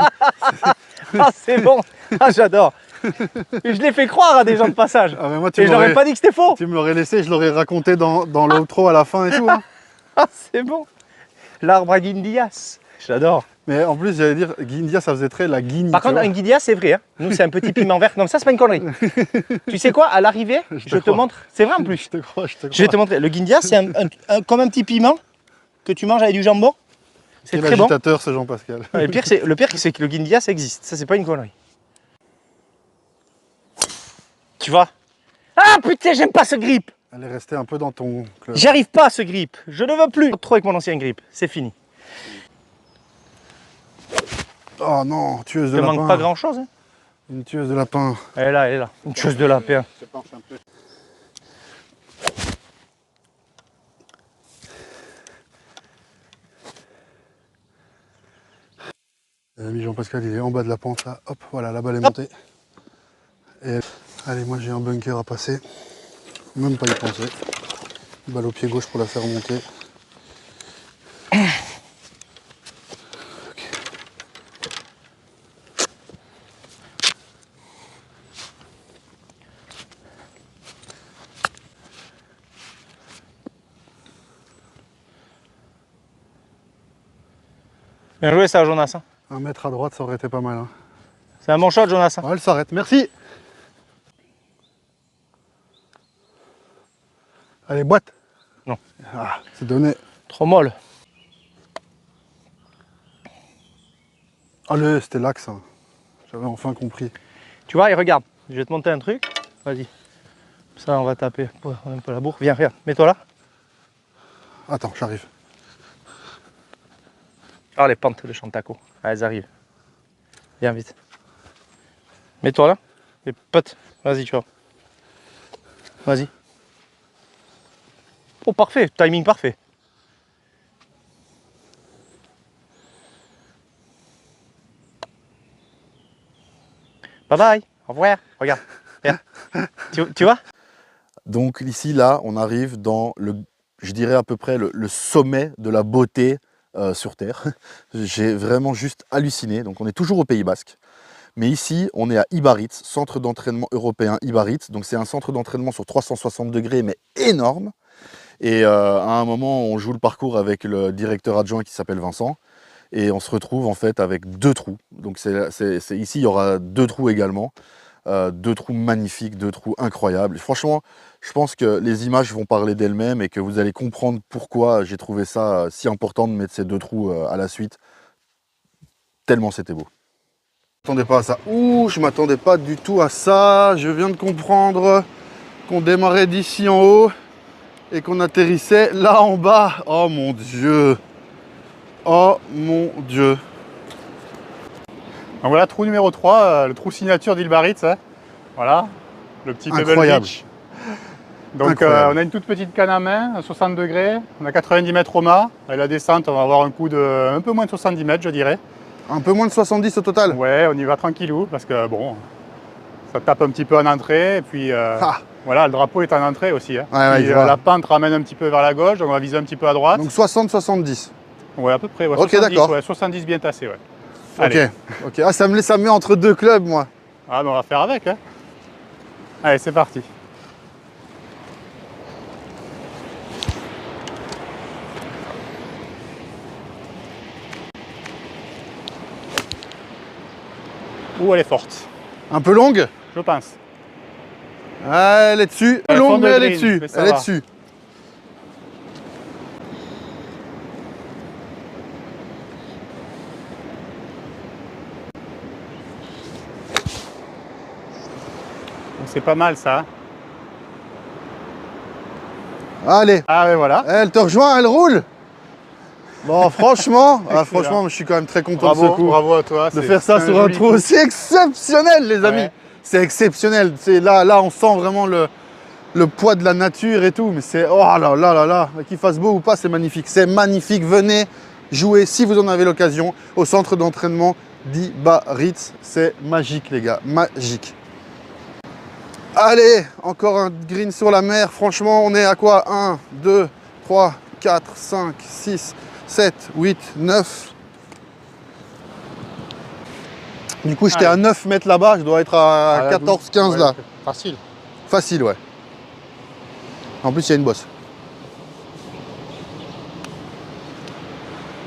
Ah, c'est bon. Ah, j'adore. Je l'ai fait croire à des gens de passage. Ah, mais moi, tu Et je leur ai pas dit que c'était faux. Tu me l'aurais laissé, je l'aurais raconté dans l'outro à la fin et tout. Hein. Ah, c'est bon. L'arbre à guindillas. J'adore. Mais en plus, j'allais dire, guindia, ça faisait très la guigne. Par contre, un guindillas, c'est vrai. Hein. Nous, c'est un petit piment vert. Non, ça, c'est pas une connerie. Tu sais quoi? À l'arrivée, je te crois. montre. C'est vrai en plus. Je te crois, je te crois. Je vais te montrer. Le guindillas, c'est comme un petit piment que tu manges avec du jambon. C'est Quel très bon. agitateur, ce Jean-Pascal. Le pire, c'est que le guindillas existe. Ça, c'est pas une connerie. Tu vois? Ah putain, j'aime pas ce grip. Elle est restée un peu dans ton club. J'arrive pas à ce grip. Je ne veux plus. Trop avec mon ancien grip. C'est fini. Oh non, tueuse de Il ne lapin. manque pas grand chose. Hein. Une tueuse de lapin. Elle est là, elle est là. Une chose de lapin. L'ami Jean-Pascal, il est en bas de la pente là. Hop, voilà, la balle est montée. Et allez, moi j'ai un bunker à passer. Même pas y penser. Balle au pied gauche pour la faire monter. Bien joué ça, Jonas. Hein. 1 mètre à droite, ça aurait été pas mal. Hein. C'est un bon shot, Jonas. Hein. Ouais, elle s'arrête. Merci. Allez, boîte. Non. Ah, c'est donné. Trop molle. Allez, c'était l'axe. Hein. J'avais enfin compris. Tu vois, et regarde. Je vais te monter un truc. Vas-y. Ça, on va taper un peu la bourre. Viens, regarde. Mets-toi là. Attends, j'arrive. Oh, les pentes de Chantaco. Ah, elles arrivent. Viens vite. Mets-toi là. Et pote. Vas-y, tu vois. Vas-y. Oh, parfait. Timing parfait. Bye bye. Au revoir. Regarde. Regarde. Tu vois? Donc ici, là, on arrive dans je dirais à peu près le sommet de la beauté sur Terre. J'ai vraiment juste halluciné. Donc on est toujours au Pays Basque. Mais ici, on est à Ibarritz, centre d'entraînement européen Ibarritz. Donc c'est un centre d'entraînement sur 360 degrés, mais énorme. Et à un moment, on joue le parcours avec le directeur adjoint qui s'appelle Vincent. Et on se retrouve en fait avec 2 trous. Donc ici, il y aura 2 trous également. 2 trous magnifiques, 2 trous incroyables. Et franchement, je pense que les images vont parler d'elles-mêmes et que vous allez comprendre pourquoi j'ai trouvé ça si important de mettre ces 2 trous à la suite. Tellement c'était beau. Je m'attendais pas à ça. Ouh, je m'attendais pas du tout à ça. Je viens de comprendre qu'on démarrait d'ici en haut et qu'on atterrissait là en bas. Oh mon Dieu. Oh mon Dieu. Donc voilà, trou numéro 3, le trou signature d'Ilbaritz. Hein. Voilà, le petit Pebble Incroyable. Beach. Donc Incroyable. on a une toute petite canne à main, à 60 degrés, on a 90 mètres au mât. Et la descente, on va avoir un coup de un peu moins de 70 mètres, je dirais. Un peu moins de 70 au total. Ouais, on y va tranquillou, parce que bon, ça tape un petit peu en entrée, et puis voilà, le drapeau est en entrée aussi. Hein. Ouais, Puis, je vois. la pente ramène un petit peu vers la gauche, donc on va viser un petit peu à droite. Donc 60-70. Ouais, à peu près, ouais, Ok, 70, d'accord. ouais, 70 bien tassé, ouais. Allez. Ok. Ok. Ah, ça me met entre deux clubs, moi. Ah, ben on va faire avec, hein. Allez, c'est parti. Ouh, elle est forte, Un peu longue. je pense. Ah, elle est dessus. Elle Longue, fond de mais elle est green, dessus. mais ça Elle est va. dessus. Donc c'est pas mal ça. Hein. Allez. Ah, ben voilà. Elle te rejoint, elle roule. Bon, franchement, Excellent. je suis quand même très content de ce Bravo, coup. bravo à toi. De c'est- faire ça c'est sur un joli trou coup. aussi exceptionnel, les amis. Ouais. C'est exceptionnel. C'est là, on sent vraiment le poids de la nature et tout. Mais c'est, oh là là là là, qu'il fasse beau ou pas, c'est magnifique. C'est magnifique. Venez jouer, si vous en avez l'occasion, au centre d'entraînement d'Ibaritz. C'est magique, les gars, magique. Allez, encore un green sur la mer. Franchement, on est à quoi? 1, 2, 3, 4, 5, 6, 7, 8, 9. Du coup, j'étais à 9 mètres là-bas, je dois être à Ah, 14, 15 ouais, là. Facile. Facile, ouais. En plus, il y a une bosse.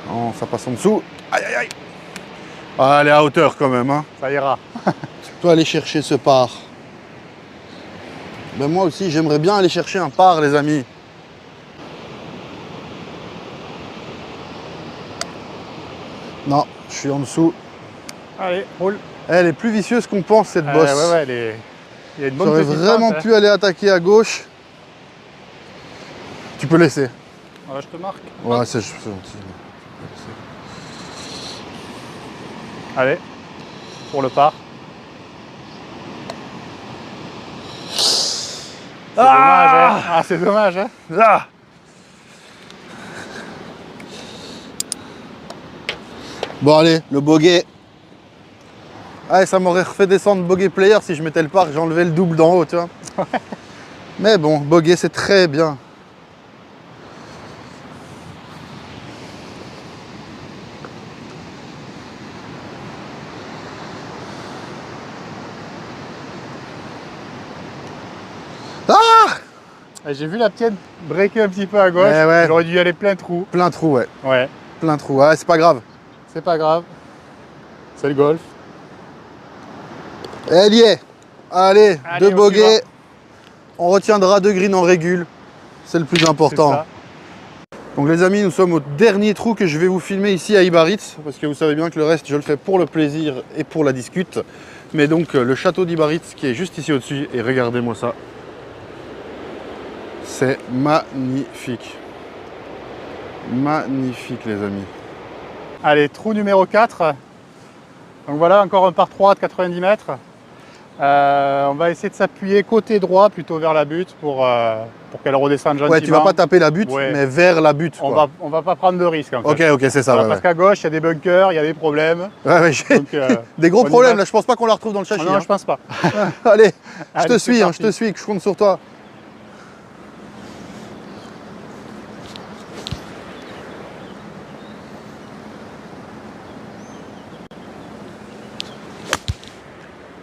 Non, ça passe en dessous. Aïe, aïe, aïe. Ah, elle est à hauteur quand même. Hein. Ça ira. Tu peux aller chercher ce par. Ben moi aussi, j'aimerais bien aller chercher un par, les amis. Non, je suis en dessous. Allez, roule. Elle est plus vicieuse qu'on pense, cette bosse. Ouais, ouais, il y a une bonne J'aurais petite vraiment pente, hein. pu aller attaquer à gauche. Tu peux laisser. Voilà, je te marque. Ouais, c'est gentil. Allez, pour le par. C'est dommage, hein. Ah, c'est dommage, hein. Ah. Bon allez, le bogey. Ah, ça m'aurait refait descendre bogey player si je mettais le parc, j'enlevais le double d'en haut, tu vois. Mais bon, bogey c'est très bien. Et j'ai vu la tienne breaker un petit peu à gauche. Ouais, ouais. J'aurais dû y aller plein trou. Plein trou, ouais. Ouais, Plein trou. Ah, c'est pas grave. c'est pas grave. C'est le golf. Elle y est. Allez, Allez, deux on y bogeys. va. On retiendra deux greens en régule. C'est le plus C'est important. ça. Donc les amis, nous sommes au dernier trou que je vais vous filmer ici à Ibaritz, parce que vous savez bien que le reste, je le fais pour le plaisir et pour la discute. Mais donc le château d'Ibaritz qui est juste ici au-dessus, et regardez-moi ça. C'est magnifique. Magnifique les amis. Allez, trou numéro 4. Donc voilà, encore un par 3 de 90 mètres. On va essayer de s'appuyer côté droit, plutôt vers la butte, pour qu'elle redescende gentiment. Ouais, tu vas pas taper la butte, Ouais. mais vers la butte. Quoi. On va pas prendre de risque en fait. Ok, ok, c'est ça. Voilà, Ouais, parce ouais. qu'à gauche, il y a des bunkers, il y a des problèmes. Ouais, ouais, j'ai Donc, des gros on y problèmes va. là, je pense pas qu'on la retrouve dans le ah châssis. non, hein. je pense pas. Allez, je Allez, te c'est suis, hein, je parti. te suis, je compte sur toi.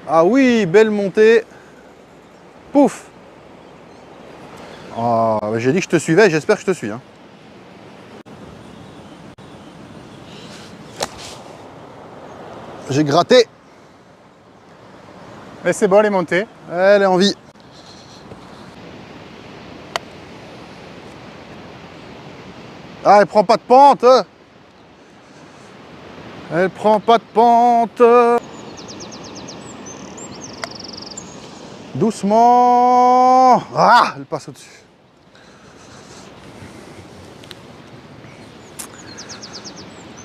Ah oui, belle montée. Pouf. Ah, bah, j'ai dit que je te suivais, j'espère que je te suis. Hein. J'ai gratté. Mais c'est bon, elle est montée. Elle est en vie. Ah, elle prend pas de pente. Elle prend pas de pente. Doucement. Ah, elle passe au-dessus.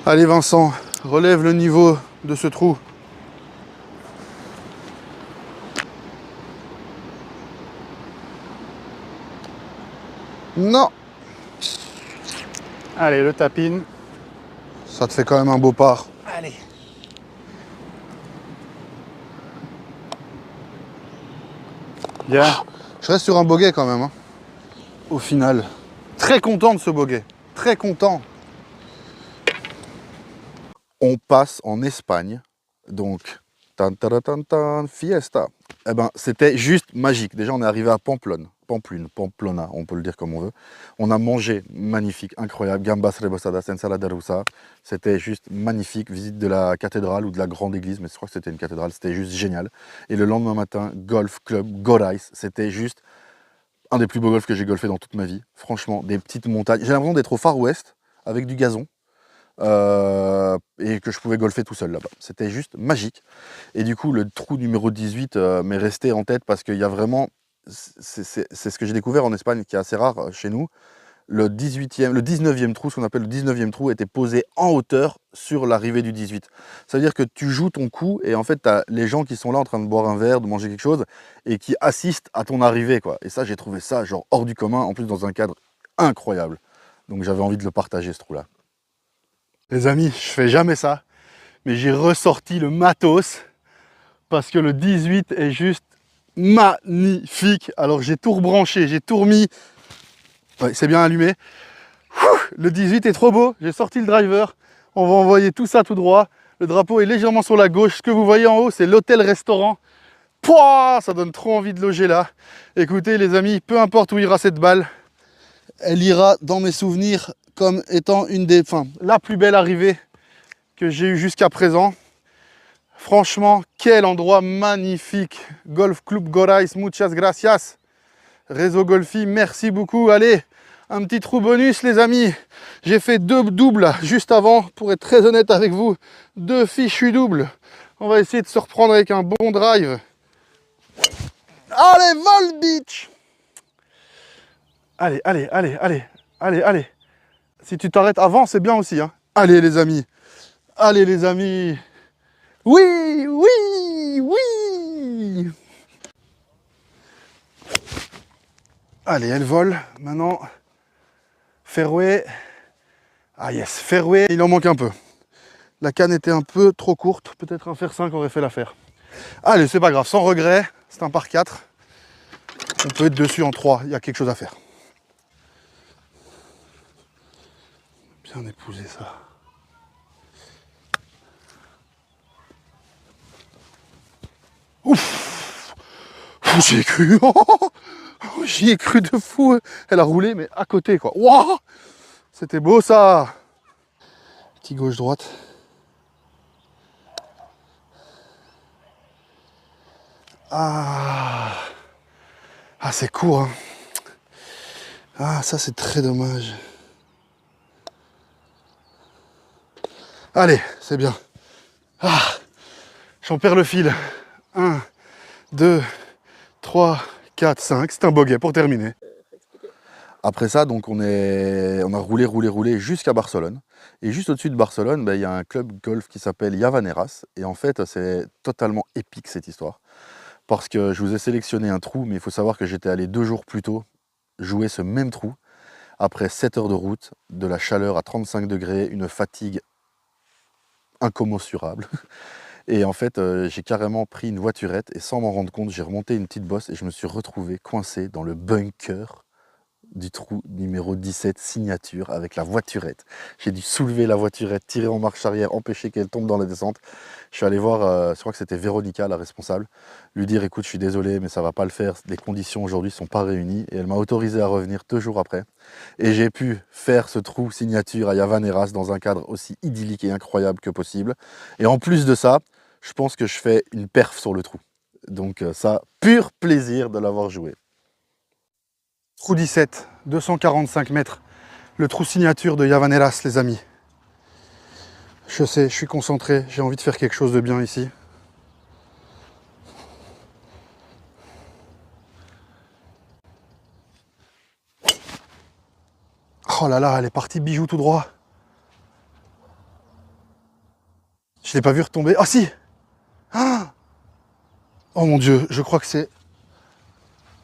Allez Vincent, relève le niveau de ce trou. Non. Allez, le tap-in. Ça te fait quand même un beau par. Allez. Bien. Je reste sur un bogey quand même. Hein. Au final. Très content de ce bogey. Très content. On passe en Espagne. Donc, tan, tan, tan, tan, fiesta. Eh ben, c'était juste magique. Déjà, on est arrivé à Pamplona, on peut le dire comme on veut. On a mangé magnifique, incroyable. Gambas rebosadas, ensalada rusa. C'était juste magnifique. Visite de la cathédrale ou de la grande église, mais je crois que c'était une cathédrale. C'était juste génial. Et le lendemain matin, golf club Gorais. C'était juste un des plus beaux golfs que j'ai golfé dans toute ma vie. Franchement, des petites montagnes. J'ai l'impression d'être au Far West avec du gazon. Et que je pouvais golfer tout seul là-bas. C'était juste magique. Et du coup, le trou numéro 18 m'est resté en tête parce qu'il y a vraiment... C'est ce que j'ai découvert en Espagne, qui est assez rare chez nous. Le 19e trou, ce qu'on appelle le 19e trou, était posé en hauteur sur l'arrivée du 18. Ça veut dire que tu joues ton coup et en fait, tu as les gens qui sont là en train de boire un verre, de manger quelque chose et qui assistent à ton arrivée, quoi. Et ça, j'ai trouvé ça genre hors du commun, en plus dans un cadre incroyable. Donc j'avais envie de le partager, ce trou-là. Les amis, je fais jamais ça, mais j'ai ressorti le matos parce que le 18 est juste magnifique. Alors j'ai tout rebranché, j'ai tout remis. Ouais, c'est bien allumé. Le 18 est trop beau, j'ai sorti le driver. On va envoyer tout ça tout droit. Le drapeau est légèrement sur la gauche. Ce que vous voyez en haut, c'est l'hôtel-restaurant. Pouah, ça donne trop envie de loger là. Écoutez les amis, peu importe où ira cette balle, elle ira dans mes souvenirs comme étant la plus belle arrivée que j'ai eue jusqu'à présent. Franchement, quel endroit magnifique. Golf Club Gorais, muchas gracias. Réseau Golfi, merci beaucoup. Allez, un petit trou bonus les amis. J'ai fait 2 doubles juste avant, pour être très honnête avec vous. 2 fichus doubles. On va essayer de se reprendre avec un bon drive. Allez, vol beach. Allez, allez, allez, allez, allez, allez. Si tu t'arrêtes avant, c'est bien aussi. Hein. Allez les amis. Allez les amis. Oui, oui, oui. Allez, elle vole. Maintenant, fairway. Ah yes, fairway, il en manque un peu. La canne était un peu trop courte. Peut-être un fer 5 aurait fait l'affaire. Allez, c'est pas grave, sans regret. C'est un par 4. On peut être dessus en 3. Il y a quelque chose à faire. Bien épouser ça. Ouf, j'y ai cru. J'y ai cru de fou. Elle a roulé, mais à côté, quoi. Wow, c'était beau, ça. Petit gauche-droite. Ah, c'est court. Hein. Ah, ça, c'est très dommage. Allez, c'est bien. Ah, j'en perds le fil. 1, 2, 3, 4, 5. C'est un bogey pour terminer. Après ça, donc on a roulé jusqu'à Barcelone. Et juste au-dessus de Barcelone, il y a un club golf qui s'appelle Llavaneras. Et en fait, c'est totalement épique cette histoire. Parce que je vous ai sélectionné un trou, mais il faut savoir que j'étais allé 2 jours plus tôt jouer ce même trou. Après 7 heures de route, de la chaleur à 35 degrés, une fatigue incommensurable. Et en fait, j'ai carrément pris une voiturette et sans m'en rendre compte, j'ai remonté une petite bosse et je me suis retrouvé coincé dans le bunker du trou numéro 17 signature avec la voiturette. J'ai dû soulever la voiturette, tirer en marche arrière, empêcher qu'elle tombe dans la descente. Je suis allé voir, je crois que c'était Véronica, la responsable, lui dire écoute, je suis désolé, mais ça va pas le faire, les conditions aujourd'hui sont pas réunies. Et elle m'a autorisé à revenir 2 jours après. Et j'ai pu faire ce trou signature à Llavaneras dans un cadre aussi idyllique et incroyable que possible. Et en plus de ça, je pense que je fais une perf sur le trou. Donc ça, pur plaisir de l'avoir joué. Trou 17, 245 mètres. Le trou signature de Llavaneras, les amis. Je sais, je suis concentré, j'ai envie de faire quelque chose de bien ici. Oh là là, elle est partie bijou tout droit. Je l'ai pas vu retomber. Ah si! Ah, oh mon Dieu, je crois que c'est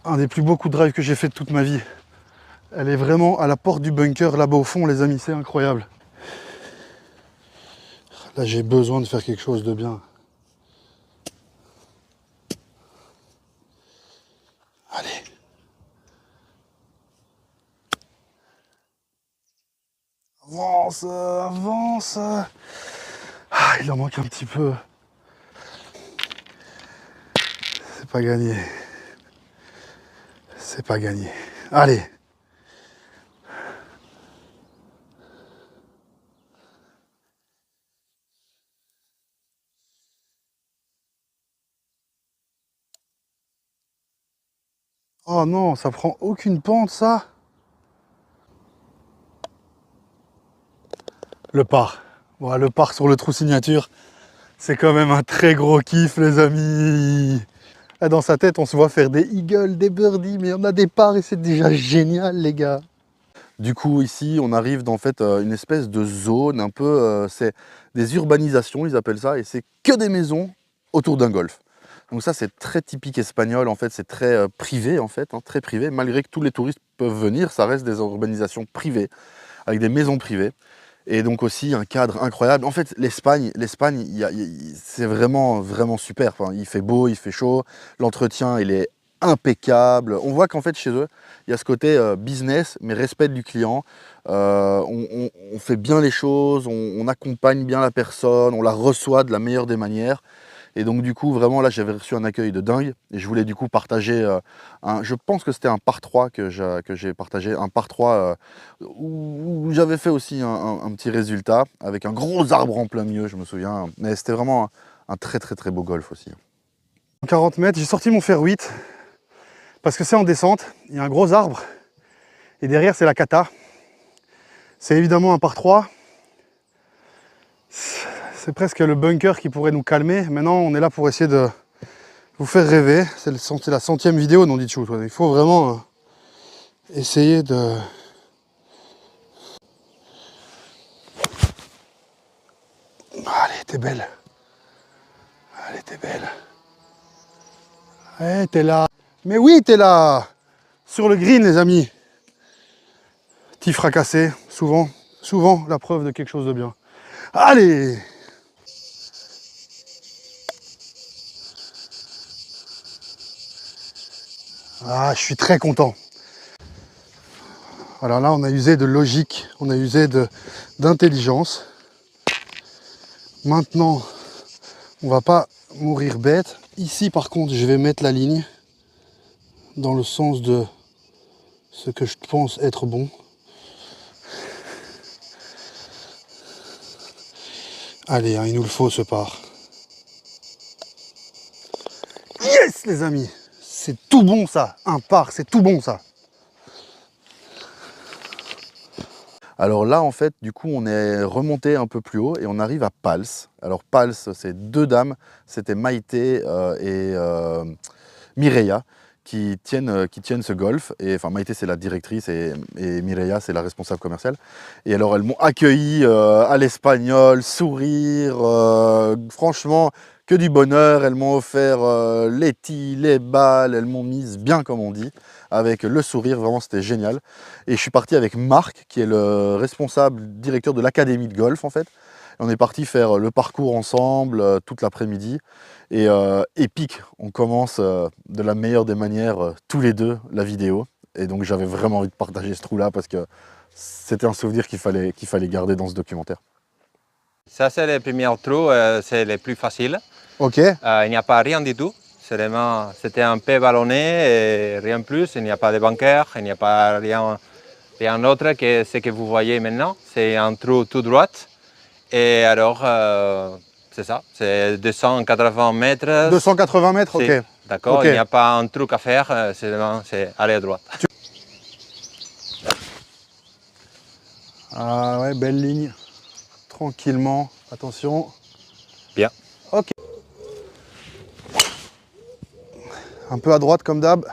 un des plus beaux coups de drive que j'ai fait de toute ma vie. Elle est vraiment à la porte du bunker là-bas au fond, les amis, c'est incroyable. Là, j'ai besoin de faire quelque chose de bien. Allez. Avance, avance. Ah, il en manque un petit peu. C'est pas gagné. C'est pas gagné. Allez. Oh non, ça prend aucune pente, ça. Le par. Bon, le par sur le trou signature, c'est quand même un très gros kiff, les amis. Dans sa tête, on se voit faire des eagles, des birdies, mais on a des pars et c'est déjà génial, les gars. Du coup, ici, on arrive dans en fait, une espèce de zone, un peu, c'est des urbanisations, ils appellent ça, et c'est que des maisons autour d'un golf. Donc ça, c'est très typique espagnol, en fait, c'est très privé, en fait, hein, très privé. Malgré que tous les touristes peuvent venir, ça reste des urbanisations privées, avec des maisons privées. Et donc aussi un cadre incroyable. En fait, l'Espagne, c'est vraiment, vraiment super. Enfin, il fait beau, il fait chaud, l'entretien, il est impeccable. On voit qu'en fait, chez eux, il y a ce côté business, mais respect du client. On fait bien les choses, on accompagne bien la personne, on la reçoit de la meilleure des manières. Et donc du coup, vraiment là, j'avais reçu un accueil de dingue. Et je voulais du coup partager, je pense que c'était un par 3 que j'ai partagé, un par 3 où j'avais fait aussi un petit résultat avec un gros arbre en plein milieu, je me souviens. Mais c'était vraiment un très très très beau golf aussi. 40 mètres, j'ai sorti mon fer 8 parce que c'est en descente, il y a un gros arbre et derrière c'est la cata. C'est évidemment un par 3. C'est presque le bunker qui pourrait nous calmer. Maintenant, on est là pour essayer de vous faire rêver. C'est la 100e vidéo, non, Dichou. Il faut vraiment essayer de... Allez, t'es belle. Allez, t'es belle. Eh, t'es là. Mais oui, t'es là. Sur le green, les amis. Petit fracassé, souvent la preuve de quelque chose de bien. Allez! Ah, je suis très content. Alors là, on a usé de logique, on a usé d'intelligence. Maintenant, on va pas mourir bête. Ici, par contre, je vais mettre la ligne dans le sens de ce que je pense être bon. Allez, hein, il nous le faut ce par. Yes, les amis! C'est tout bon ça, un par, c'est tout bon ça. Alors là, en fait, du coup, on est remonté un peu plus haut et on arrive à Pals. Alors Pals, c'est deux dames, c'était Maïté et Mireia qui tiennent ce golf. Et enfin, Maïté, c'est la directrice et Mireia, c'est la responsable commerciale. Et alors, elles m'ont accueilli à l'espagnol, sourire, franchement, que du bonheur. Elles m'ont offert les tis, les balles, elles m'ont mise bien, comme on dit, avec le sourire, vraiment, c'était génial. Et je suis parti avec Marc, qui est le responsable, directeur de l'académie de golf, en fait. Et on est parti faire le parcours ensemble toute l'après-midi. Et épique, on commence de la meilleure des manières, tous les deux, la vidéo. Et donc j'avais vraiment envie de partager ce trou-là parce que c'était un souvenir qu'il fallait garder dans ce documentaire. Ça, c'est le premier trou, c'est le plus facile. Ok. Il n'y a pas rien du tout. C'était un peu ballonné et rien de plus. Il n'y a pas de bunker, il n'y a pas rien d'autre que ce que vous voyez maintenant. C'est un trou tout droit. Et alors, c'est ça, c'est 280 mètres. 280 mètres, ok. D'accord, okay. Il n'y a pas un truc à faire, c'est aller à droite. Ah ouais, belle ligne. Tranquillement, attention. Bien. Ok. Un peu à droite comme d'hab.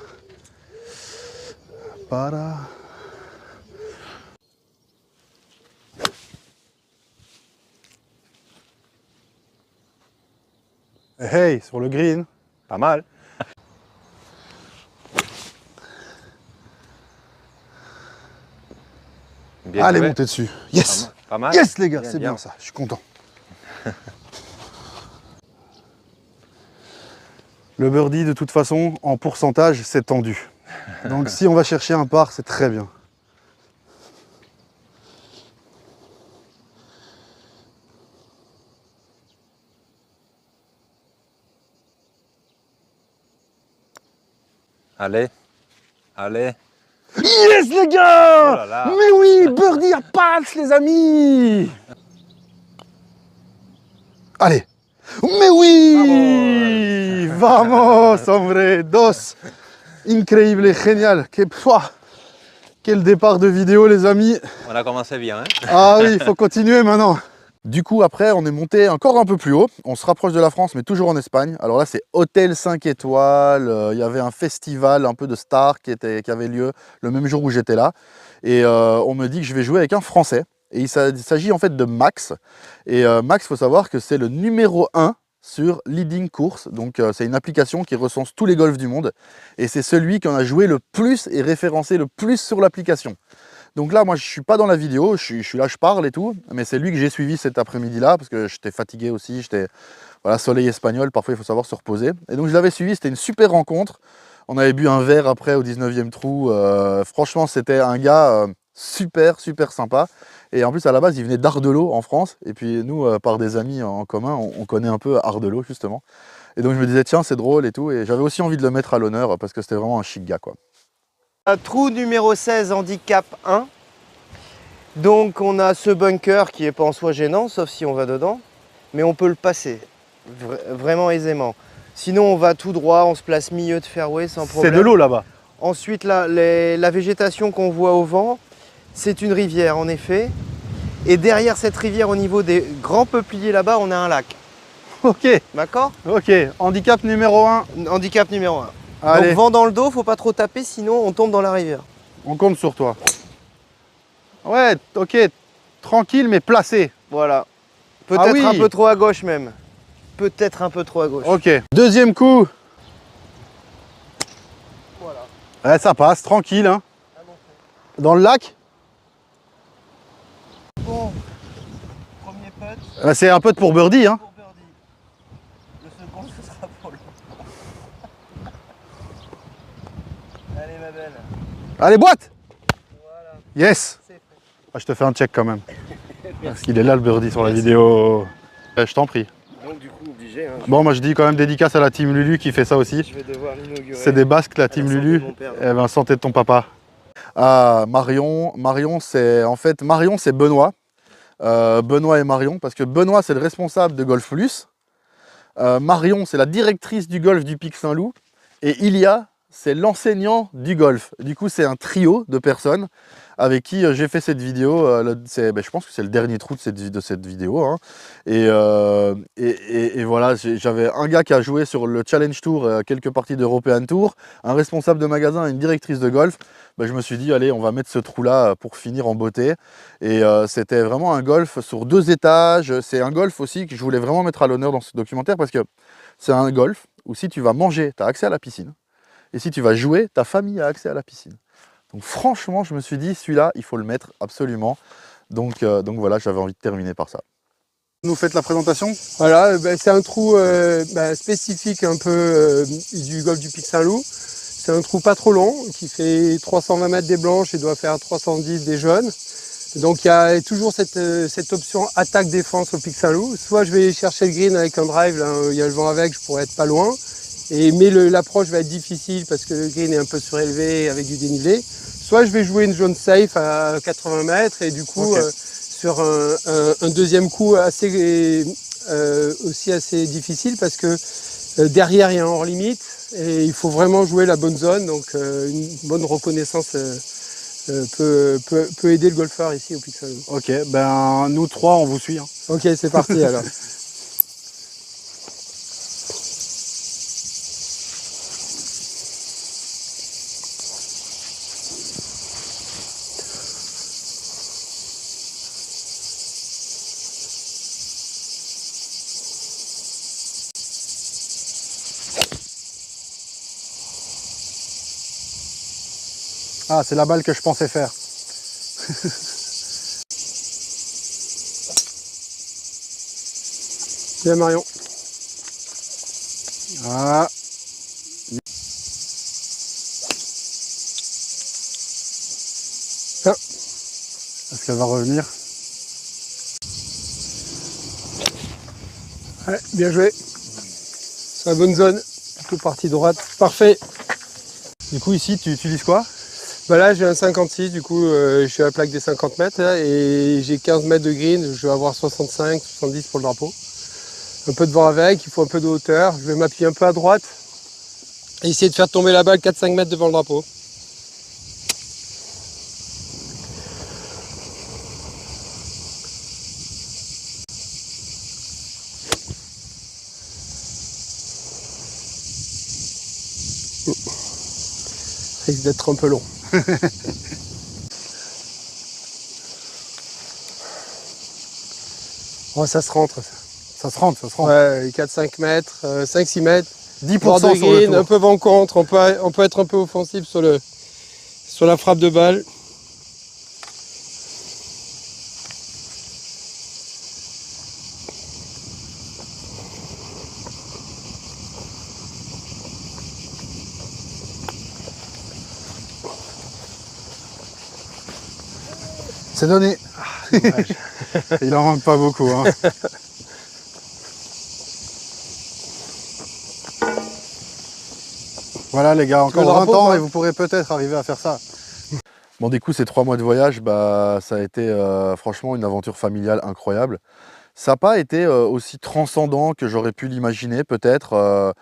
Para. Hey, sur le green. Pas mal. Bien Allez, joué. montez dessus. Yes. Pas mal. Yes, les gars, Bien, c'est bien bien. ça. Je suis content. Le birdie, de toute façon, en pourcentage, c'est tendu. Donc si on va chercher un par, c'est très bien. Allez. Allez. Yes, les Oh gars! là là. Mais oui, birdie à Pals, les amis! Allez! Mais oui! Vamos, hombre! Dos! Increíble, génial! Quel départ de vidéo, les amis! On a commencé bien. Hein? Ah oui, il faut continuer maintenant. Du coup, après, on est monté encore un peu plus haut. On se rapproche de la France, mais toujours en Espagne. Alors là, c'est hôtel 5 étoiles. Il y avait un festival un peu de stars qui avait lieu le même jour où j'étais là. Et on me dit que je vais jouer avec un Français. Et il s'agit en fait de Max. Et Max, il faut savoir que c'est le numéro 1 sur Leading Course. Donc c'est une application qui recense tous les golfs du monde. Et c'est celui qui en a joué le plus et référencé le plus sur l'application. Donc là, moi, je ne suis pas dans la vidéo, je suis là, je parle et tout, mais c'est lui que j'ai suivi cet après-midi-là, parce que j'étais fatigué aussi, voilà, soleil espagnol, parfois il faut savoir se reposer. Et donc je l'avais suivi, c'était une super rencontre. On avait bu un verre après au 19e trou. Franchement, c'était un gars super, super sympa. Et en plus, à la base, il venait d'Ardelot en France. Et puis nous, par des amis en commun, on connaît un peu Ardelot, justement. Et donc je me disais, tiens, c'est drôle et tout. Et j'avais aussi envie de le mettre à l'honneur, parce que c'était vraiment un chic gars, quoi. Trou numéro 16, handicap 1. Donc on a ce bunker qui n'est pas en soi gênant, sauf si on va dedans. Mais on peut le passer, vraiment aisément. Sinon on va tout droit, on se place milieu de fairway sans problème. C'est de l'eau là-bas. Ensuite la végétation qu'on voit au vent, c'est une rivière en effet. Et derrière cette rivière, au niveau des grands peupliers là-bas, on a un lac. Ok, D'accord? ok. Handicap numéro 1. Handicap numéro 1. Allez, Donc vent dans le dos, faut pas trop taper, sinon on tombe dans la rivière. on compte sur toi. Ouais, ok. Tranquille, mais placé. Voilà. Peut-être oui. un peu trop à gauche même. Peut-être un peu trop à gauche. Ok. Deuxième coup. Voilà. Ouais, ça passe, tranquille. Hein. Dans le lac. Bon. Premier putt C'est un putt pour birdie. Hein. pour birdie. Le second, ce sera pour le. Allez ma belle. Allez, boîte. Voilà. Yes. C'est fait. Ah, je te fais un check quand même. Parce qu'il est là le birdie sur la vidéo. Je t'en prie. Donc du coup obligé. Hein, Bon, moi je dis quand même dédicace à la team Lulu qui fait ça aussi. je vais devoir l'inaugurer. C'est des Basques, la team la santé Lulu. de mon père. Eh ben, santé de ton papa. Ah, Marion, c'est Benoît. Benoît et Marion, parce que Benoît, c'est le responsable de Golf Plus. Marion, c'est la directrice du golf du Pic Saint-Loup. Et Ilia, c'est l'enseignant du golf. Du coup, c'est un trio de personnes avec qui j'ai fait cette vidéo. Je pense que c'est le dernier trou de cette vidéo. Hein. Et voilà, j'avais un gars qui a joué sur le Challenge Tour, quelques parties d'European Tour, un responsable de magasin et une directrice de golf. Je me suis dit, allez, on va mettre ce trou-là pour finir en beauté. Et c'était vraiment un golf sur 2 étages. C'est un golf aussi que je voulais vraiment mettre à l'honneur dans ce documentaire parce que c'est un golf où si tu vas manger, tu as accès à la piscine. Et si tu vas jouer, ta famille a accès à la piscine. Donc franchement, je me suis dit, celui-là, il faut le mettre absolument. Donc voilà, j'avais envie de terminer par ça. Nous faites la présentation. Voilà, c'est un trou spécifique un peu du golfe du Pic Saint-Loup. C'est un trou pas trop long, qui fait 320 mètres des blanches et doit faire 310 des jaunes. Donc il y a toujours cette option attaque-défense au Pic Saint-Loup. Soit je vais chercher le green avec un drive, là il y a le vent avec, je pourrais être pas loin. Mais l'approche va être difficile parce que le green est un peu surélevé avec du dénivelé. Soit je vais jouer une zone safe à 80 mètres et du coup sur un deuxième coup aussi assez difficile parce que derrière il y a un hors limite et il faut vraiment jouer la bonne zone. Donc une bonne reconnaissance peut aider le golfeur ici au Pic Saint-Loup. Ok, ben nous 3 on vous suit. Hein. Ok, c'est parti alors. Ah, c'est la balle que je pensais faire. Bien Marion. Ah. Est-ce qu'elle va revenir? Ouais, bien joué. C'est la bonne zone. Plutôt partie droite. Parfait. Du coup, ici, tu utilises quoi? Bah là, j'ai un 56. Du coup, je suis à la plaque des 50 mètres. Là, et j'ai 15 mètres de green. Je vais avoir 65, 70 pour le drapeau. Un peu de vent avec. Il faut un peu de hauteur. Je vais m'appuyer un peu à droite. Et essayer de faire tomber la balle 4-5 mètres devant le drapeau. Risque d'être un peu long. Oh, ça se rentre. Ça se rentre, ça se rentre. Ouais, 4-5 mètres, 5-6 mètres. 10% sur le tour. Un peu vent contre. On peut être un peu offensif sur la frappe de balle. C'est donné. Il en manque pas beaucoup. Hein. Voilà les gars, encore 20 ans et vous pourrez peut-être arriver à faire ça. Bon, du coup, ces 3 mois de voyage, bah, ça a été franchement une aventure familiale incroyable. Ça n'a pas été aussi transcendant que j'aurais pu l'imaginer, peut-être,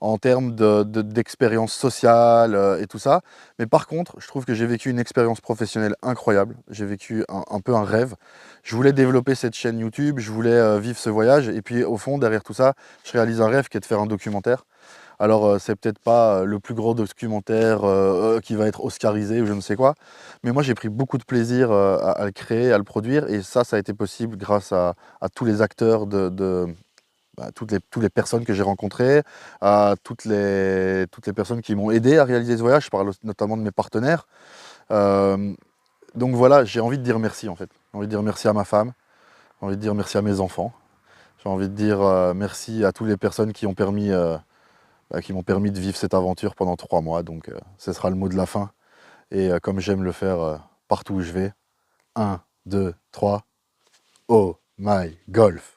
en termes d'expérience sociale et tout ça. Mais par contre, je trouve que j'ai vécu une expérience professionnelle incroyable. J'ai vécu un peu un rêve. Je voulais développer cette chaîne YouTube, je voulais vivre ce voyage. Et puis, au fond, derrière tout ça, je réalise un rêve qui est de faire un documentaire. Alors, c'est peut-être pas le plus gros documentaire qui va être oscarisé ou je ne sais quoi, mais moi j'ai pris beaucoup de plaisir à le créer, à le produire, et ça a été possible grâce à tous les acteurs toutes les personnes que j'ai rencontrées, à toutes les personnes qui m'ont aidé à réaliser ce voyage. Je parle notamment de mes partenaires. Donc voilà, j'ai envie de dire merci en fait. J'ai envie de dire merci à ma femme, j'ai envie de dire merci à mes enfants, j'ai envie de dire merci à toutes les personnes qui m'ont permis de vivre cette aventure pendant 3 mois. Donc ce sera le mot de la fin. Et comme j'aime le faire partout où je vais, 1, 2, 3, oh my golf!